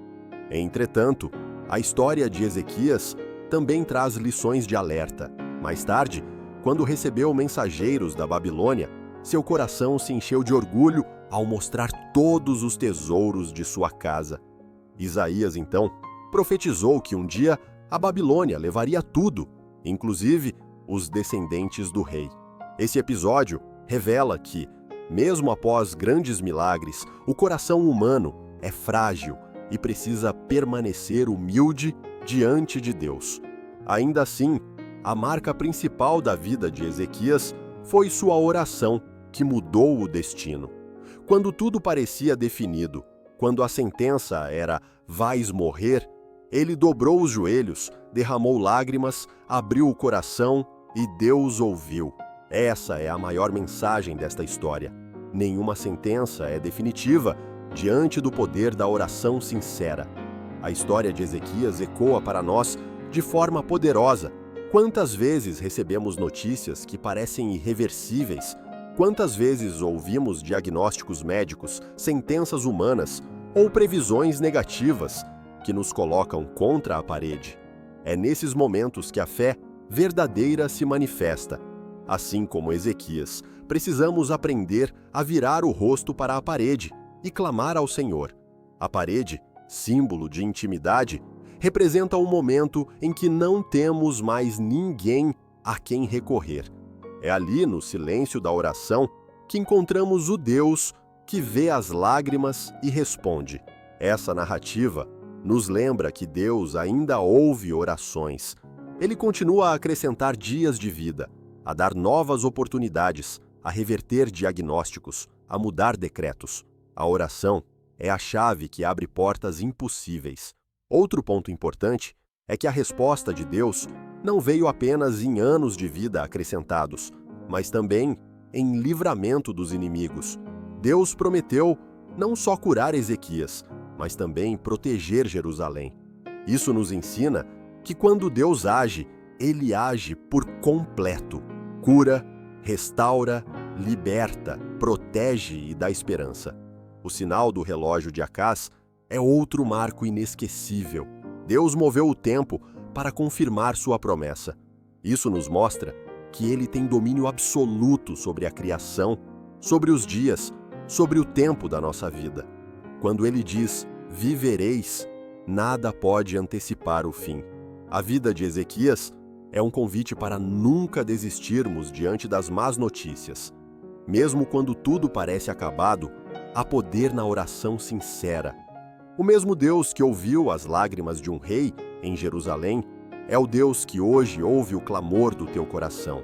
Entretanto, a história de Ezequias também traz lições de alerta. Mais tarde, quando recebeu mensageiros da Babilônia, seu coração se encheu de orgulho ao mostrar todos os tesouros de sua casa. Isaías, então, profetizou que um dia a Babilônia levaria tudo, inclusive os descendentes do rei. Esse episódio revela que, mesmo após grandes milagres, o coração humano é frágil e precisa permanecer humilde diante de Deus. Ainda assim, a marca principal da vida de Ezequias foi sua oração, que mudou o destino. Quando tudo parecia definido, quando a sentença era "vais morrer", ele dobrou os joelhos, derramou lágrimas, abriu o coração e Deus ouviu. Essa é a maior mensagem desta história. Nenhuma sentença é definitiva diante do poder da oração sincera. A história de Ezequias ecoa para nós de forma poderosa. Quantas vezes recebemos notícias que parecem irreversíveis? Quantas vezes ouvimos diagnósticos médicos, sentenças humanas ou previsões negativas que nos colocam contra a parede? É nesses momentos que a fé verdadeira se manifesta. Assim como Ezequias, precisamos aprender a virar o rosto para a parede e clamar ao Senhor. A parede, símbolo de intimidade, representa um momento em que não temos mais ninguém a quem recorrer. É ali, no silêncio da oração, que encontramos o Deus que vê as lágrimas e responde. Essa narrativa nos lembra que Deus ainda ouve orações. Ele continua a acrescentar dias de vida, a dar novas oportunidades, a reverter diagnósticos, a mudar decretos. A oração é a chave que abre portas impossíveis. Outro ponto importante é que a resposta de Deus não veio apenas em anos de vida acrescentados, mas também em livramento dos inimigos. Deus prometeu não só curar Ezequias, mas também proteger Jerusalém. Isso nos ensina que quando Deus age, Ele age por completo. Cura, restaura, liberta, protege e dá esperança. O sinal do relógio de Acás é outro marco inesquecível. Deus moveu o tempo para confirmar sua promessa. Isso nos mostra que Ele tem domínio absoluto sobre a criação, sobre os dias, sobre o tempo da nossa vida. Quando Ele diz, vivereis, nada pode antecipar o fim. A vida de Ezequias é um convite para nunca desistirmos diante das más notícias. Mesmo quando tudo parece acabado, há poder na oração sincera. O mesmo Deus que ouviu as lágrimas de um rei em Jerusalém é o Deus que hoje ouve o clamor do teu coração.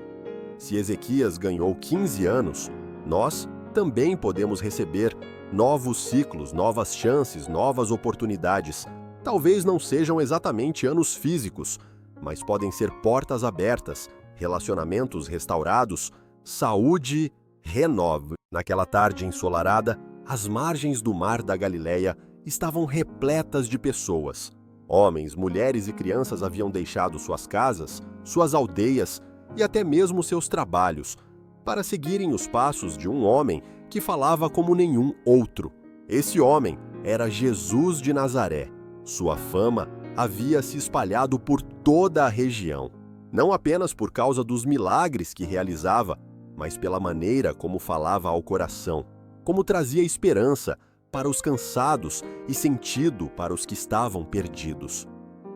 Se Ezequias ganhou 15 anos, nós também podemos receber novos ciclos, novas chances, novas oportunidades. Talvez não sejam exatamente anos físicos, mas podem ser portas abertas, relacionamentos restaurados, saúde renova. Naquela tarde ensolarada, as margens do mar da Galileia estavam repletas de pessoas. Homens, mulheres e crianças haviam deixado suas casas, suas aldeias e até mesmo seus trabalhos para seguirem os passos de um homem que falava como nenhum outro. Esse homem era Jesus de Nazaré. Sua fama havia se espalhado por toda a região, não apenas por causa dos milagres que realizava, mas pela maneira como falava ao coração, como trazia esperança para os cansados e sentido para os que estavam perdidos.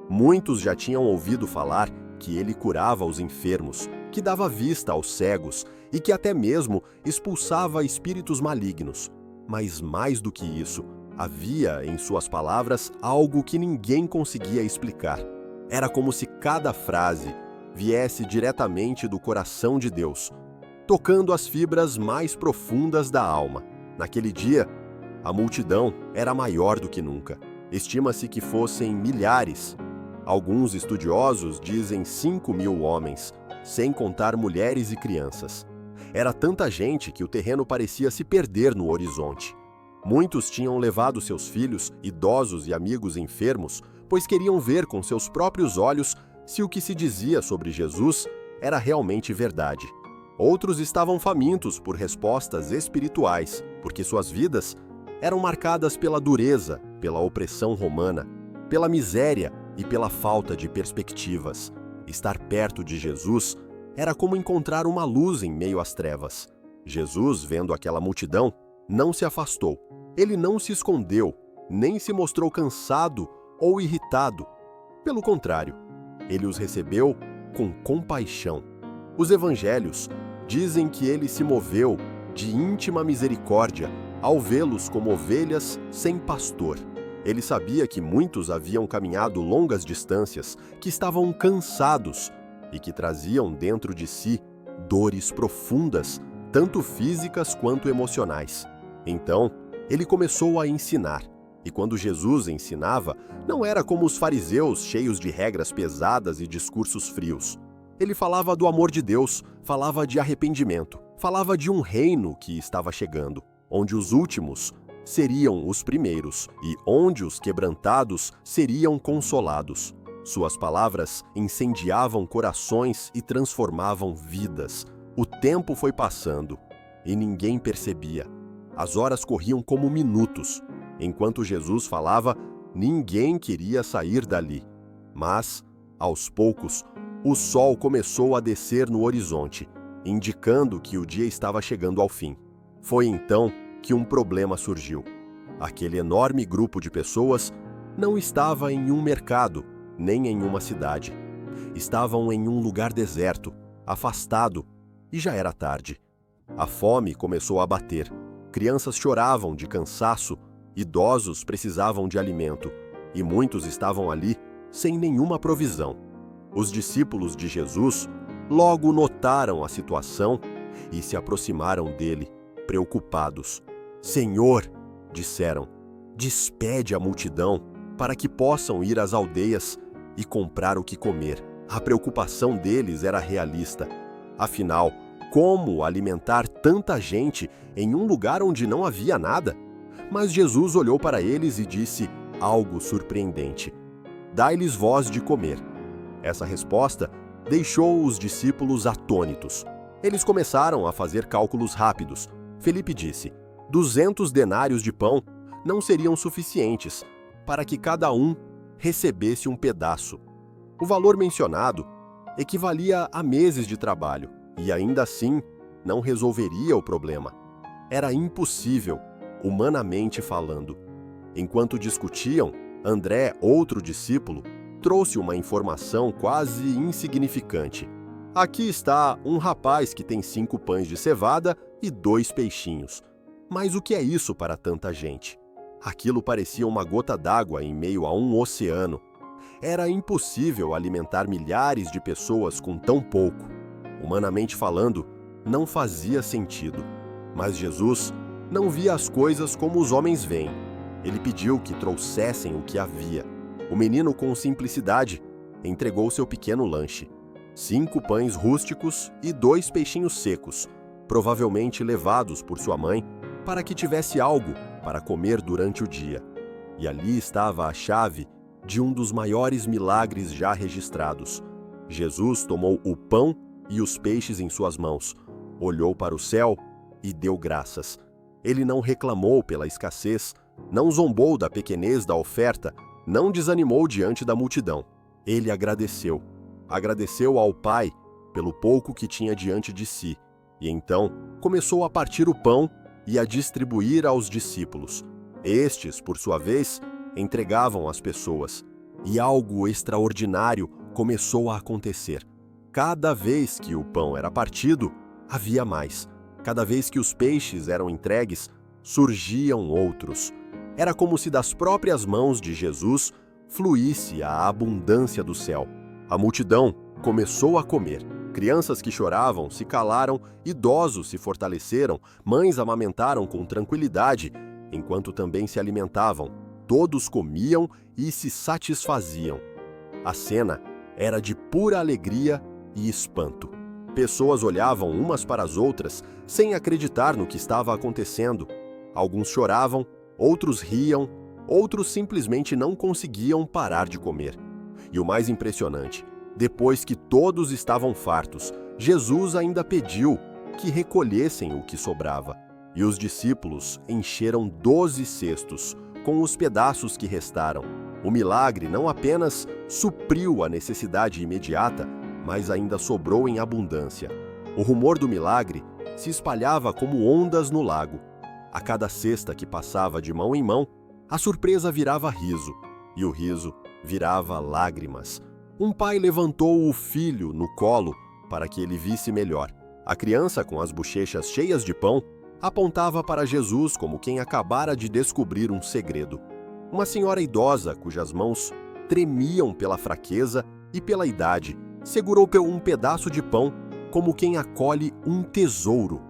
Muitos já tinham ouvido falar que ele curava os enfermos, que dava vista aos cegos e que até mesmo expulsava espíritos malignos. Mas mais do que isso, havia em suas palavras algo que ninguém conseguia explicar. Era como se cada frase viesse diretamente do coração de Deus, tocando as fibras mais profundas da alma. Naquele dia, a multidão era maior do que nunca. Estima-se que fossem milhares. Alguns estudiosos dizem 5.000 homens, sem contar mulheres e crianças. Era tanta gente que o terreno parecia se perder no horizonte. Muitos tinham levado seus filhos, idosos e amigos enfermos, pois queriam ver com seus próprios olhos se o que se dizia sobre Jesus era realmente verdade. Outros estavam famintos por respostas espirituais, porque suas vidas eram marcadas pela dureza, pela opressão romana, pela miséria e pela falta de perspectivas. Estar perto de Jesus era como encontrar uma luz em meio às trevas. Jesus, vendo aquela multidão, não se afastou. Ele não se escondeu, nem se mostrou cansado ou irritado. Pelo contrário, ele os recebeu com compaixão. Os evangelhos dizem que ele se moveu de íntima misericórdia ao vê-los como ovelhas sem pastor. Ele sabia que muitos haviam caminhado longas distâncias, que estavam cansados e que traziam dentro de si dores profundas, tanto físicas quanto emocionais. Então, ele começou a ensinar. E quando Jesus ensinava, não era como os fariseus cheios de regras pesadas e discursos frios. Ele falava do amor de Deus, falava de arrependimento, falava de um reino que estava chegando, onde os últimos seriam os primeiros e onde os quebrantados seriam consolados. Suas palavras incendiavam corações e transformavam vidas. O tempo foi passando e ninguém percebia. As horas corriam como minutos. Enquanto Jesus falava, ninguém queria sair dali. Mas, aos poucos, o sol começou a descer no horizonte, indicando que o dia estava chegando ao fim. Foi então que um problema surgiu. Aquele enorme grupo de pessoas não estava em um mercado, nem em uma cidade. Estavam em um lugar deserto, afastado, e já era tarde. A fome começou a bater. Crianças choravam de cansaço, idosos precisavam de alimento, e muitos estavam ali sem nenhuma provisão. Os discípulos de Jesus logo notaram a situação e se aproximaram dele, preocupados. Senhor, disseram, despede a multidão para que possam ir às aldeias e comprar o que comer. A preocupação deles era realista. Afinal, como alimentar tanta gente em um lugar onde não havia nada? Mas Jesus olhou para eles e disse algo surpreendente. Dai-lhes vós de comer. Essa resposta deixou os discípulos atônitos. Eles começaram a fazer cálculos rápidos. Felipe disse, 200 denários de pão não seriam suficientes para que cada um recebesse um pedaço. O valor mencionado equivalia a meses de trabalho e ainda assim não resolveria o problema. Era impossível, humanamente falando. Enquanto discutiam, André, outro discípulo, trouxe uma informação quase insignificante. Aqui está um rapaz que tem 5 pães de cevada e 2 peixinhos. Mas o que é isso para tanta gente? Aquilo parecia uma gota d'água em meio a um oceano. Era impossível alimentar milhares de pessoas com tão pouco. Humanamente falando, não fazia sentido. Mas Jesus não via as coisas como os homens veem. Ele pediu que trouxessem o que havia. O menino, com simplicidade, entregou seu pequeno lanche. 5 pães rústicos e 2 peixinhos secos, provavelmente levados por sua mãe, para que tivesse algo para comer durante o dia. E ali estava a chave de um dos maiores milagres já registrados. Jesus tomou o pão e os peixes em suas mãos, olhou para o céu e deu graças. Ele não reclamou pela escassez, não zombou da pequenez da oferta, não desanimou diante da multidão. Ele agradeceu. Agradeceu ao Pai pelo pouco que tinha diante de si, e então começou a partir o pão e a distribuir aos discípulos. Estes, por sua vez, entregavam às pessoas. E algo extraordinário começou a acontecer. Cada vez que o pão era partido, havia mais. Cada vez que os peixes eram entregues, surgiam outros. Era como se das próprias mãos de Jesus fluísse a abundância do céu. A multidão começou a comer. Crianças que choravam se calaram, idosos se fortaleceram, mães amamentaram com tranquilidade, enquanto também se alimentavam. Todos comiam e se satisfaziam. A cena era de pura alegria e espanto. Pessoas olhavam umas para as outras, sem acreditar no que estava acontecendo. Alguns choravam, outros riam, outros simplesmente não conseguiam parar de comer. E o mais impressionante, depois que todos estavam fartos, Jesus ainda pediu que recolhessem o que sobrava. E os discípulos encheram 12 cestos, com os pedaços que restaram. O milagre não apenas supriu a necessidade imediata, mas ainda sobrou em abundância. O rumor do milagre se espalhava como ondas no lago. A cada cesta que passava de mão em mão, a surpresa virava riso, e o riso virava lágrimas. Um pai levantou o filho no colo para que ele visse melhor. A criança, com as bochechas cheias de pão, apontava para Jesus como quem acabara de descobrir um segredo. Uma senhora idosa, cujas mãos tremiam pela fraqueza e pela idade, segurou um pedaço de pão como quem acolhe um tesouro.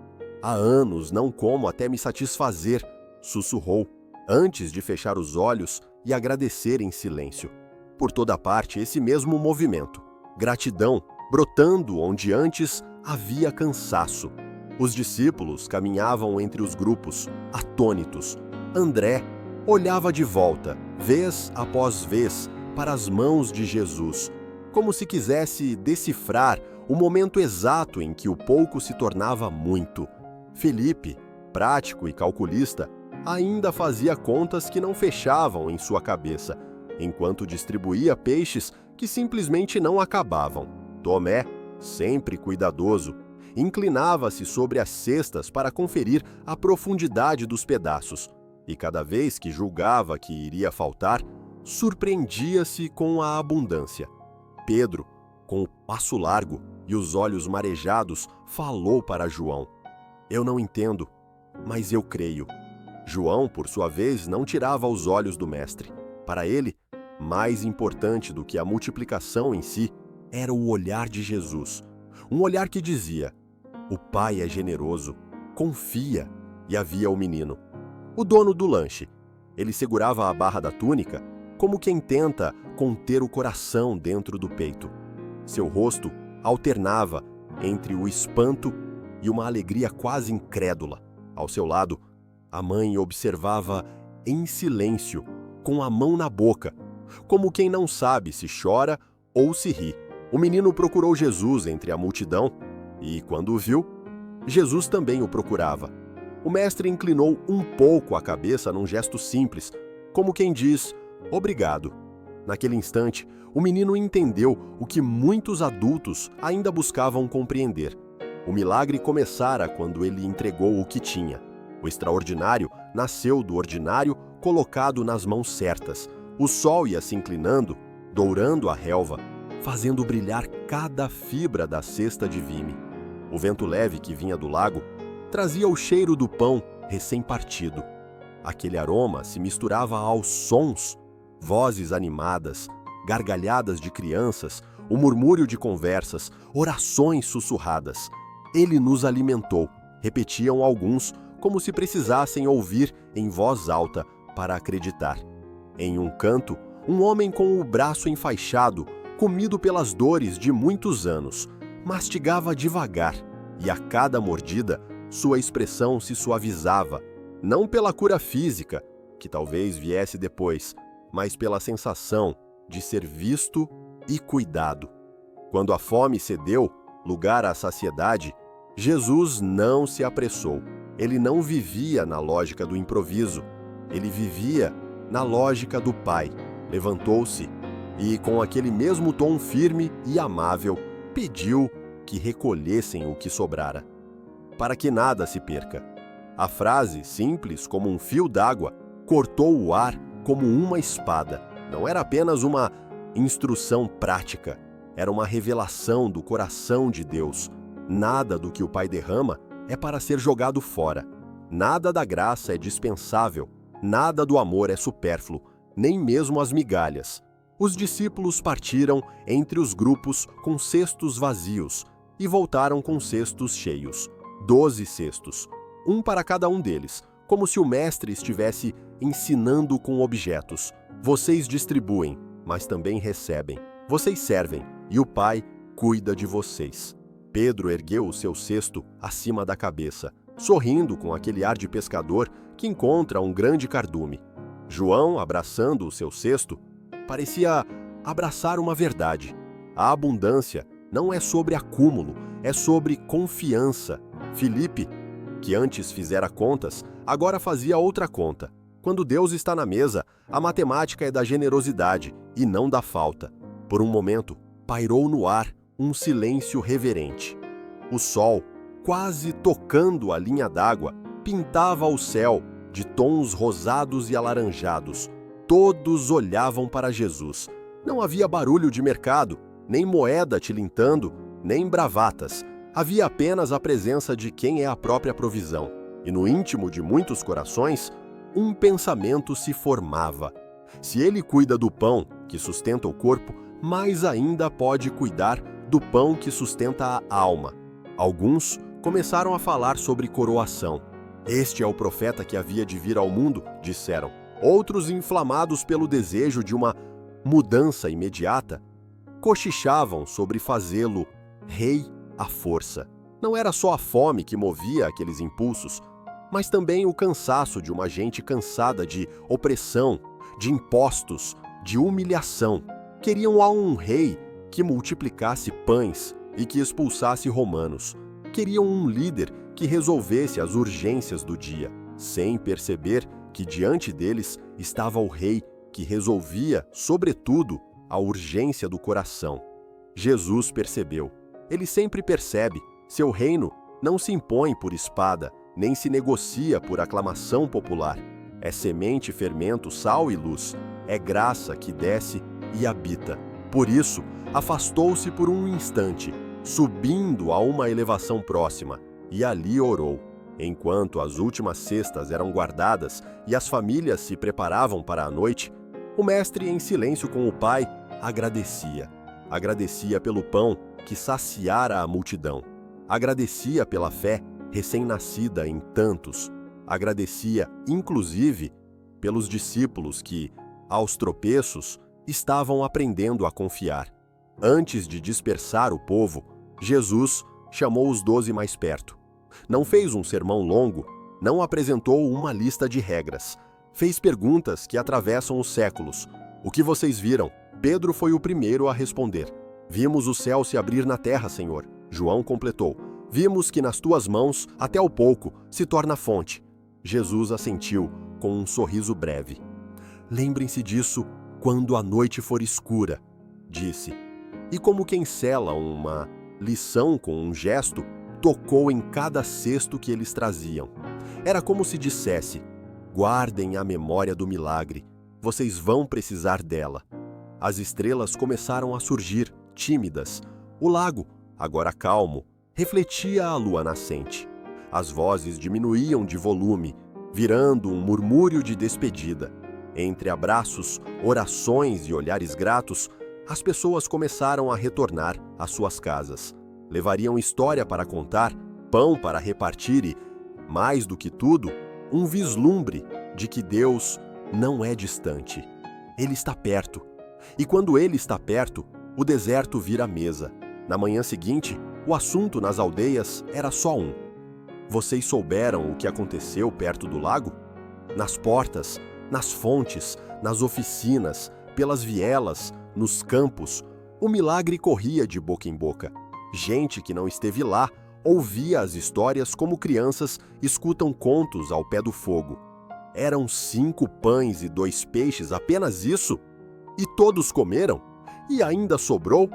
Há anos não como até me satisfazer, sussurrou, antes de fechar os olhos e agradecer em silêncio. Por toda parte, esse mesmo movimento. Gratidão, brotando onde antes havia cansaço. Os discípulos caminhavam entre os grupos, atônitos. André olhava de volta, vez após vez, para as mãos de Jesus, como se quisesse decifrar o momento exato em que o pouco se tornava muito. Felipe, prático e calculista, ainda fazia contas que não fechavam em sua cabeça, enquanto distribuía peixes que simplesmente não acabavam. Tomé, sempre cuidadoso, inclinava-se sobre as cestas para conferir a profundidade dos pedaços, e cada vez que julgava que iria faltar, surpreendia-se com a abundância. Pedro, com o passo largo e os olhos marejados, falou para João: "Eu não entendo, mas eu creio." João, por sua vez, não tirava os olhos do mestre. Para ele, mais importante do que a multiplicação em si, era o olhar de Jesus. Um olhar que dizia: "O Pai é generoso, confia." E havia o menino, o dono do lanche. Ele segurava a barra da túnica, como quem tenta conter o coração dentro do peito. Seu rosto alternava entre o espanto e uma alegria quase incrédula. Ao seu lado, a mãe observava em silêncio, com a mão na boca, como quem não sabe se chora ou se ri. O menino procurou Jesus entre a multidão e, quando o viu, Jesus também o procurava. O mestre inclinou um pouco a cabeça num gesto simples, como quem diz: "Obrigado." Naquele instante, o menino entendeu o que muitos adultos ainda buscavam compreender. O milagre começara quando ele entregou o que tinha. O extraordinário nasceu do ordinário colocado nas mãos certas. O sol ia se inclinando, dourando a relva, fazendo brilhar cada fibra da cesta de vime. O vento leve que vinha do lago trazia o cheiro do pão recém-partido. Aquele aroma se misturava aos sons, vozes animadas, gargalhadas de crianças, o murmúrio de conversas, orações sussurradas. Ele nos alimentou, repetiam alguns, como se precisassem ouvir em voz alta para acreditar. Em um canto, um homem com o braço enfaixado, comido pelas dores de muitos anos, mastigava devagar, e a cada mordida, sua expressão se suavizava, não pela cura física, que talvez viesse depois, mas pela sensação de ser visto e cuidado. Quando a fome cedeu lugar à saciedade, Jesus não se apressou. Ele não vivia na lógica do improviso. Ele vivia na lógica do Pai. Levantou-se e, com aquele mesmo tom firme e amável, pediu que recolhessem o que sobrara, para que nada se perca. A frase, simples como um fio d'água, cortou o ar como uma espada. Não era apenas uma instrução prática, era uma revelação do coração de Deus. Nada do que o Pai derrama é para ser jogado fora. Nada da graça é dispensável. Nada do amor é supérfluo, nem mesmo as migalhas. Os discípulos partiram entre os grupos com cestos vazios e voltaram com cestos cheios. 12 cestos, um para cada um deles, como se o mestre estivesse ensinando com objetos. Vocês distribuem, mas também recebem. Vocês servem, e o Pai cuida de vocês. Pedro ergueu o seu cesto acima da cabeça, sorrindo com aquele ar de pescador que encontra um grande cardume. João, abraçando o seu cesto, parecia abraçar uma verdade. A abundância não é sobre acúmulo, é sobre confiança. Filipe, que antes fizera contas, agora fazia outra conta. Quando Deus está na mesa, a matemática é da generosidade e não da falta. Por um momento, pairou no ar um silêncio reverente. O sol, quase tocando a linha d'água, pintava o céu de tons rosados e alaranjados. Todos olhavam para Jesus. Não havia barulho de mercado, nem moeda tilintando, nem bravatas. Havia apenas a presença de quem é a própria provisão. E no íntimo de muitos corações, um pensamento se formava. Se ele cuida do pão que sustenta o corpo, mais ainda pode cuidar do pão que sustenta a alma. Alguns começaram a falar sobre coroação. Este é o profeta que havia de vir ao mundo, disseram. Outros, inflamados pelo desejo de uma mudança imediata, cochichavam sobre fazê-lo rei à força. Não era só a fome que movia aqueles impulsos, mas também o cansaço de uma gente cansada de opressão, de impostos, de humilhação. Queriam a um rei que multiplicasse pães e que expulsasse romanos. Queriam um líder que resolvesse as urgências do dia, sem perceber que diante deles estava o rei que resolvia, sobretudo, a urgência do coração. Jesus percebeu. Ele sempre percebe. Seu reino não se impõe por espada, nem se negocia por aclamação popular. É semente, fermento, sal e luz. É graça que desce e habita. Por isso, afastou-se por um instante, subindo a uma elevação próxima, e ali orou. Enquanto as últimas cestas eram guardadas e as famílias se preparavam para a noite, o mestre, em silêncio com o Pai, agradecia. Agradecia pelo pão que saciara a multidão. Agradecia pela fé recém-nascida em tantos. Agradecia, inclusive, pelos discípulos que, aos tropeços, estavam aprendendo a confiar. Antes de dispersar o povo, Jesus chamou os 12 mais perto. Não fez um sermão longo, não apresentou uma lista de regras. Fez perguntas que atravessam os séculos. O que vocês viram? Pedro foi o primeiro a responder. Vimos o céu se abrir na terra, Senhor. João completou. Vimos que nas tuas mãos, até o pouco, se torna fonte. Jesus assentiu, com um sorriso breve. Lembrem-se disso quando a noite for escura, disse. E como quem sela uma lição com um gesto, tocou em cada cesto que eles traziam. Era como se dissesse: guardem a memória do milagre, vocês vão precisar dela. As estrelas começaram a surgir, tímidas. O lago, agora calmo, refletia a lua nascente. As vozes diminuíam de volume, virando um murmúrio de despedida. Entre abraços, orações e olhares gratos, as pessoas começaram a retornar às suas casas. Levariam história para contar, pão para repartir e, mais do que tudo, um vislumbre de que Deus não é distante. Ele está perto. E quando ele está perto, o deserto vira mesa. Na manhã seguinte, o assunto nas aldeias era só um. Vocês souberam o que aconteceu perto do lago? Nas portas, nas fontes, nas oficinas, pelas vielas, nos campos, o milagre corria de boca em boca. Gente que não esteve lá ouvia as histórias como crianças escutam contos ao pé do fogo. Eram 5 pães e 2 peixes, apenas isso? E todos comeram? E ainda sobrou?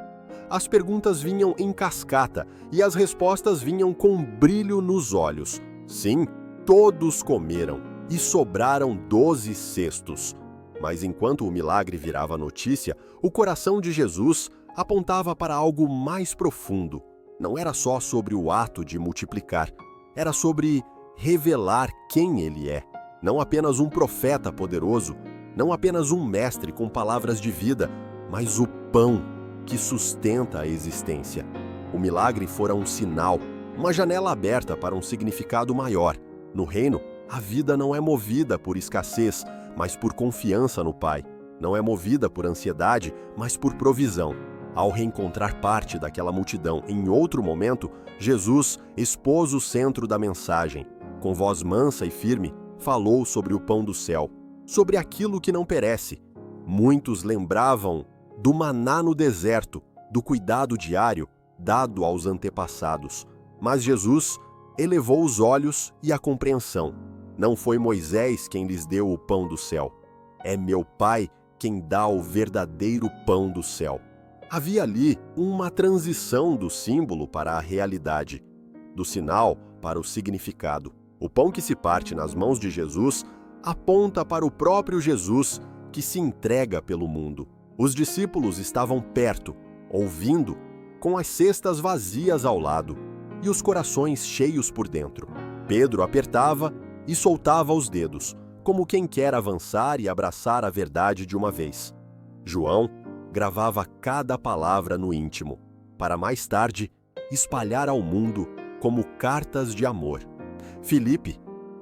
As perguntas vinham em cascata e as respostas vinham com brilho nos olhos. Sim, todos comeram e sobraram 12 cestos. Mas enquanto o milagre virava notícia, o coração de Jesus apontava para algo mais profundo. Não era só sobre o ato de multiplicar, era sobre revelar quem ele é. Não apenas um profeta poderoso, não apenas um mestre com palavras de vida, mas o pão que sustenta a existência. O milagre fora um sinal, uma janela aberta para um significado maior. No reino, a vida não é movida por escassez, mas por confiança no Pai. Não é movida por ansiedade, mas por provisão. Ao reencontrar parte daquela multidão em outro momento, Jesus expôs o centro da mensagem. Com voz mansa e firme, falou sobre o pão do céu, sobre aquilo que não perece. Muitos lembravam do maná no deserto, do cuidado diário dado aos antepassados. Mas Jesus elevou os olhos e a compreensão. Não foi Moisés quem lhes deu o pão do céu. É meu Pai quem dá o verdadeiro pão do céu. Havia ali uma transição do símbolo para a realidade, do sinal para o significado. O pão que se parte nas mãos de Jesus aponta para o próprio Jesus que se entrega pelo mundo. Os discípulos estavam perto, ouvindo, com as cestas vazias ao lado e os corações cheios por dentro. Pedro apertava e soltava os dedos, como quem quer avançar e abraçar a verdade de uma vez. João gravava cada palavra no íntimo, para mais tarde espalhar ao mundo como cartas de amor. Filipe,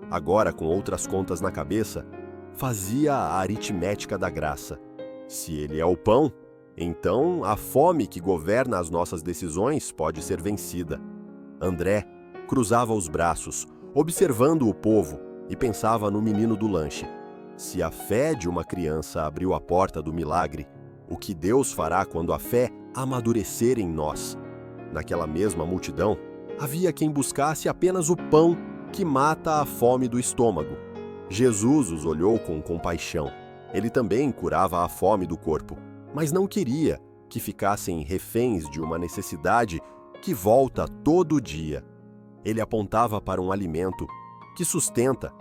agora com outras contas na cabeça, fazia a aritmética da graça. Se ele é o pão, então a fome que governa as nossas decisões pode ser vencida. André cruzava os braços, observando o povo, e pensava no menino do lanche. Se a fé de uma criança abriu a porta do milagre, o que Deus fará quando a fé amadurecer em nós? Naquela mesma multidão, havia quem buscasse apenas o pão que mata a fome do estômago. Jesus os olhou com compaixão. Ele também curava a fome do corpo, mas não queria que ficassem reféns de uma necessidade que volta todo dia. Ele apontava para um alimento que sustenta.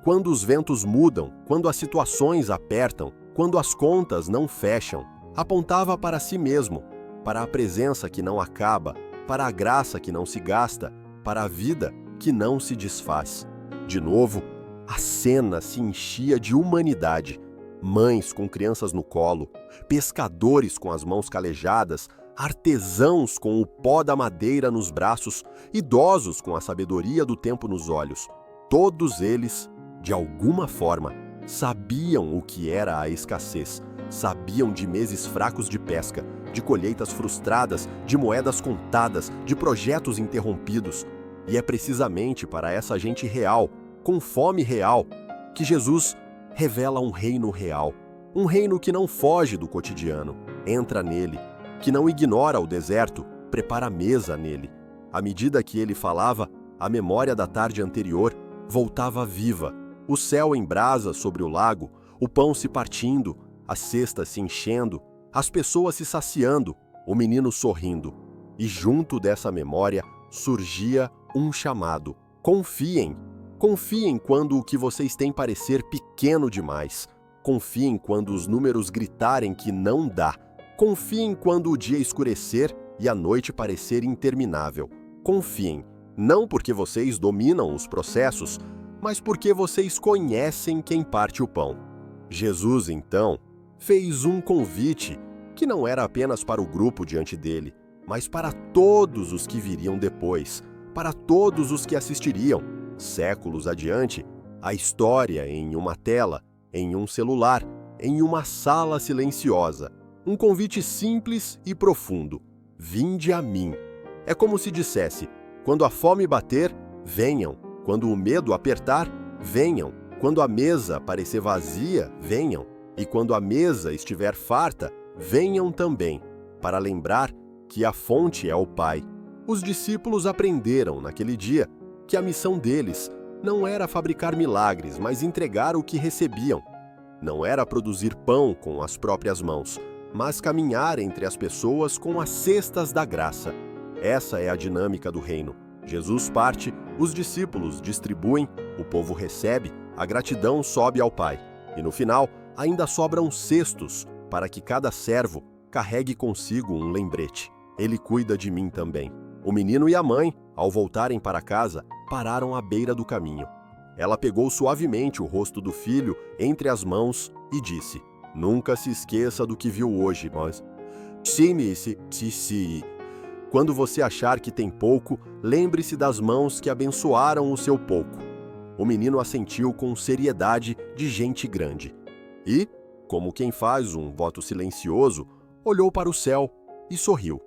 Quando os ventos mudam, quando as situações apertam, quando as contas não fecham, apontava para si mesmo, para a presença que não acaba, para a graça que não se gasta, para a vida que não se desfaz. De novo, a cena se enchia de humanidade. Mães com crianças no colo, pescadores com as mãos calejadas, artesãos com o pó da madeira nos braços, idosos com a sabedoria do tempo nos olhos. Todos eles, de alguma forma, sabiam o que era a escassez, sabiam de meses fracos de pesca, de colheitas frustradas, de moedas contadas, de projetos interrompidos. E é precisamente para essa gente real, com fome real, que Jesus revela um reino real, um reino que não foge do cotidiano, entra nele, que não ignora o deserto, prepara a mesa nele. À medida que ele falava, a memória da tarde anterior voltava viva, o céu em brasa sobre o lago, o pão se partindo, as cestas se enchendo, as pessoas se saciando, o menino sorrindo. E junto dessa memória surgia um chamado: confiem. Confiem quando o que vocês têm parecer pequeno demais. Confiem quando os números gritarem que não dá. Confiem quando o dia escurecer e a noite parecer interminável. Confiem, não porque vocês dominam os processos, mas porque vocês conhecem quem parte o pão. Jesus, então, fez um convite que não era apenas para o grupo diante dele, mas para todos os que viriam depois, para todos os que assistiriam, séculos adiante, a história em uma tela, em um celular, em uma sala silenciosa. Um convite simples e profundo: vinde a mim. É como se dissesse: quando a fome bater, venham. Quando o medo apertar, venham. Quando a mesa parecer vazia, venham. E quando a mesa estiver farta, venham também, para lembrar que a fonte é o Pai. Os discípulos aprenderam naquele dia que a missão deles não era fabricar milagres, mas entregar o que recebiam. Não era produzir pão com as próprias mãos, mas caminhar entre as pessoas com as cestas da graça. Essa é a dinâmica do reino. Jesus parte, os discípulos distribuem, o povo recebe, a gratidão sobe ao Pai. E no final, ainda sobram cestos para que cada servo carregue consigo um lembrete. Ele cuida de mim também. O menino e a mãe, ao voltarem para casa, pararam à beira do caminho. Ela pegou suavemente o rosto do filho entre as mãos e disse: "Nunca se esqueça do que viu hoje, mas... Quando você achar que tem pouco, lembre-se das mãos que abençoaram o seu pouco." O menino assentiu com seriedade de gente grande. E, como quem faz um voto silencioso, olhou para o céu e sorriu.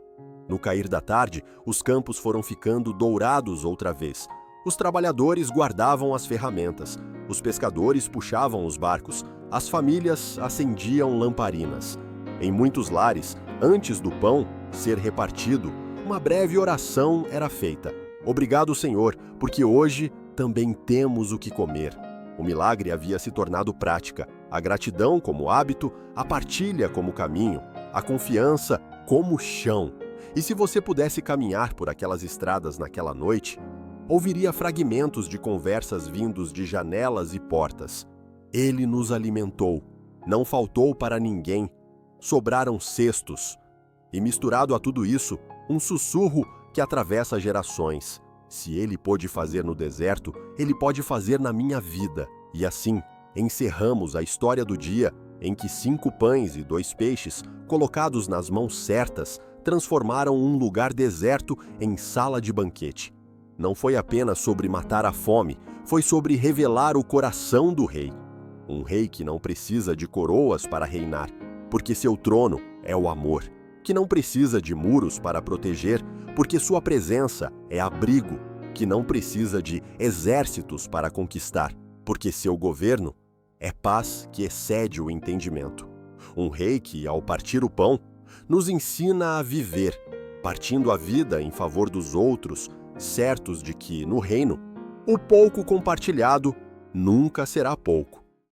No cair da tarde, os campos foram ficando dourados outra vez. Os trabalhadores guardavam as ferramentas, os pescadores puxavam os barcos, as famílias acendiam lamparinas. Em muitos lares, antes do pão ser repartido, uma breve oração era feita. "Obrigado, Senhor, porque hoje também temos o que comer." O milagre havia se tornado prática, a gratidão como hábito, a partilha como caminho, a confiança como chão. E se você pudesse caminhar por aquelas estradas naquela noite, ouviria fragmentos de conversas vindos de janelas e portas. Ele nos alimentou, não faltou para ninguém, sobraram cestos. E misturado a tudo isso, um sussurro que atravessa gerações. Se ele pôde fazer no deserto, ele pode fazer na minha vida. E assim, encerramos a história do dia em que 5 pães e 2 peixes, colocados nas mãos certas, transformaram um lugar deserto em sala de banquete. Não foi apenas sobre matar a fome, foi sobre revelar o coração do rei. Um rei que não precisa de coroas para reinar, porque seu trono é o amor. Que não precisa de muros para proteger, porque sua presença é abrigo. Que não precisa de exércitos para conquistar, porque seu governo é paz que excede o entendimento. Um rei que, ao partir o pão, nos ensina a viver, partindo a vida em favor dos outros, certos de que, no reino, o pouco compartilhado nunca será pouco.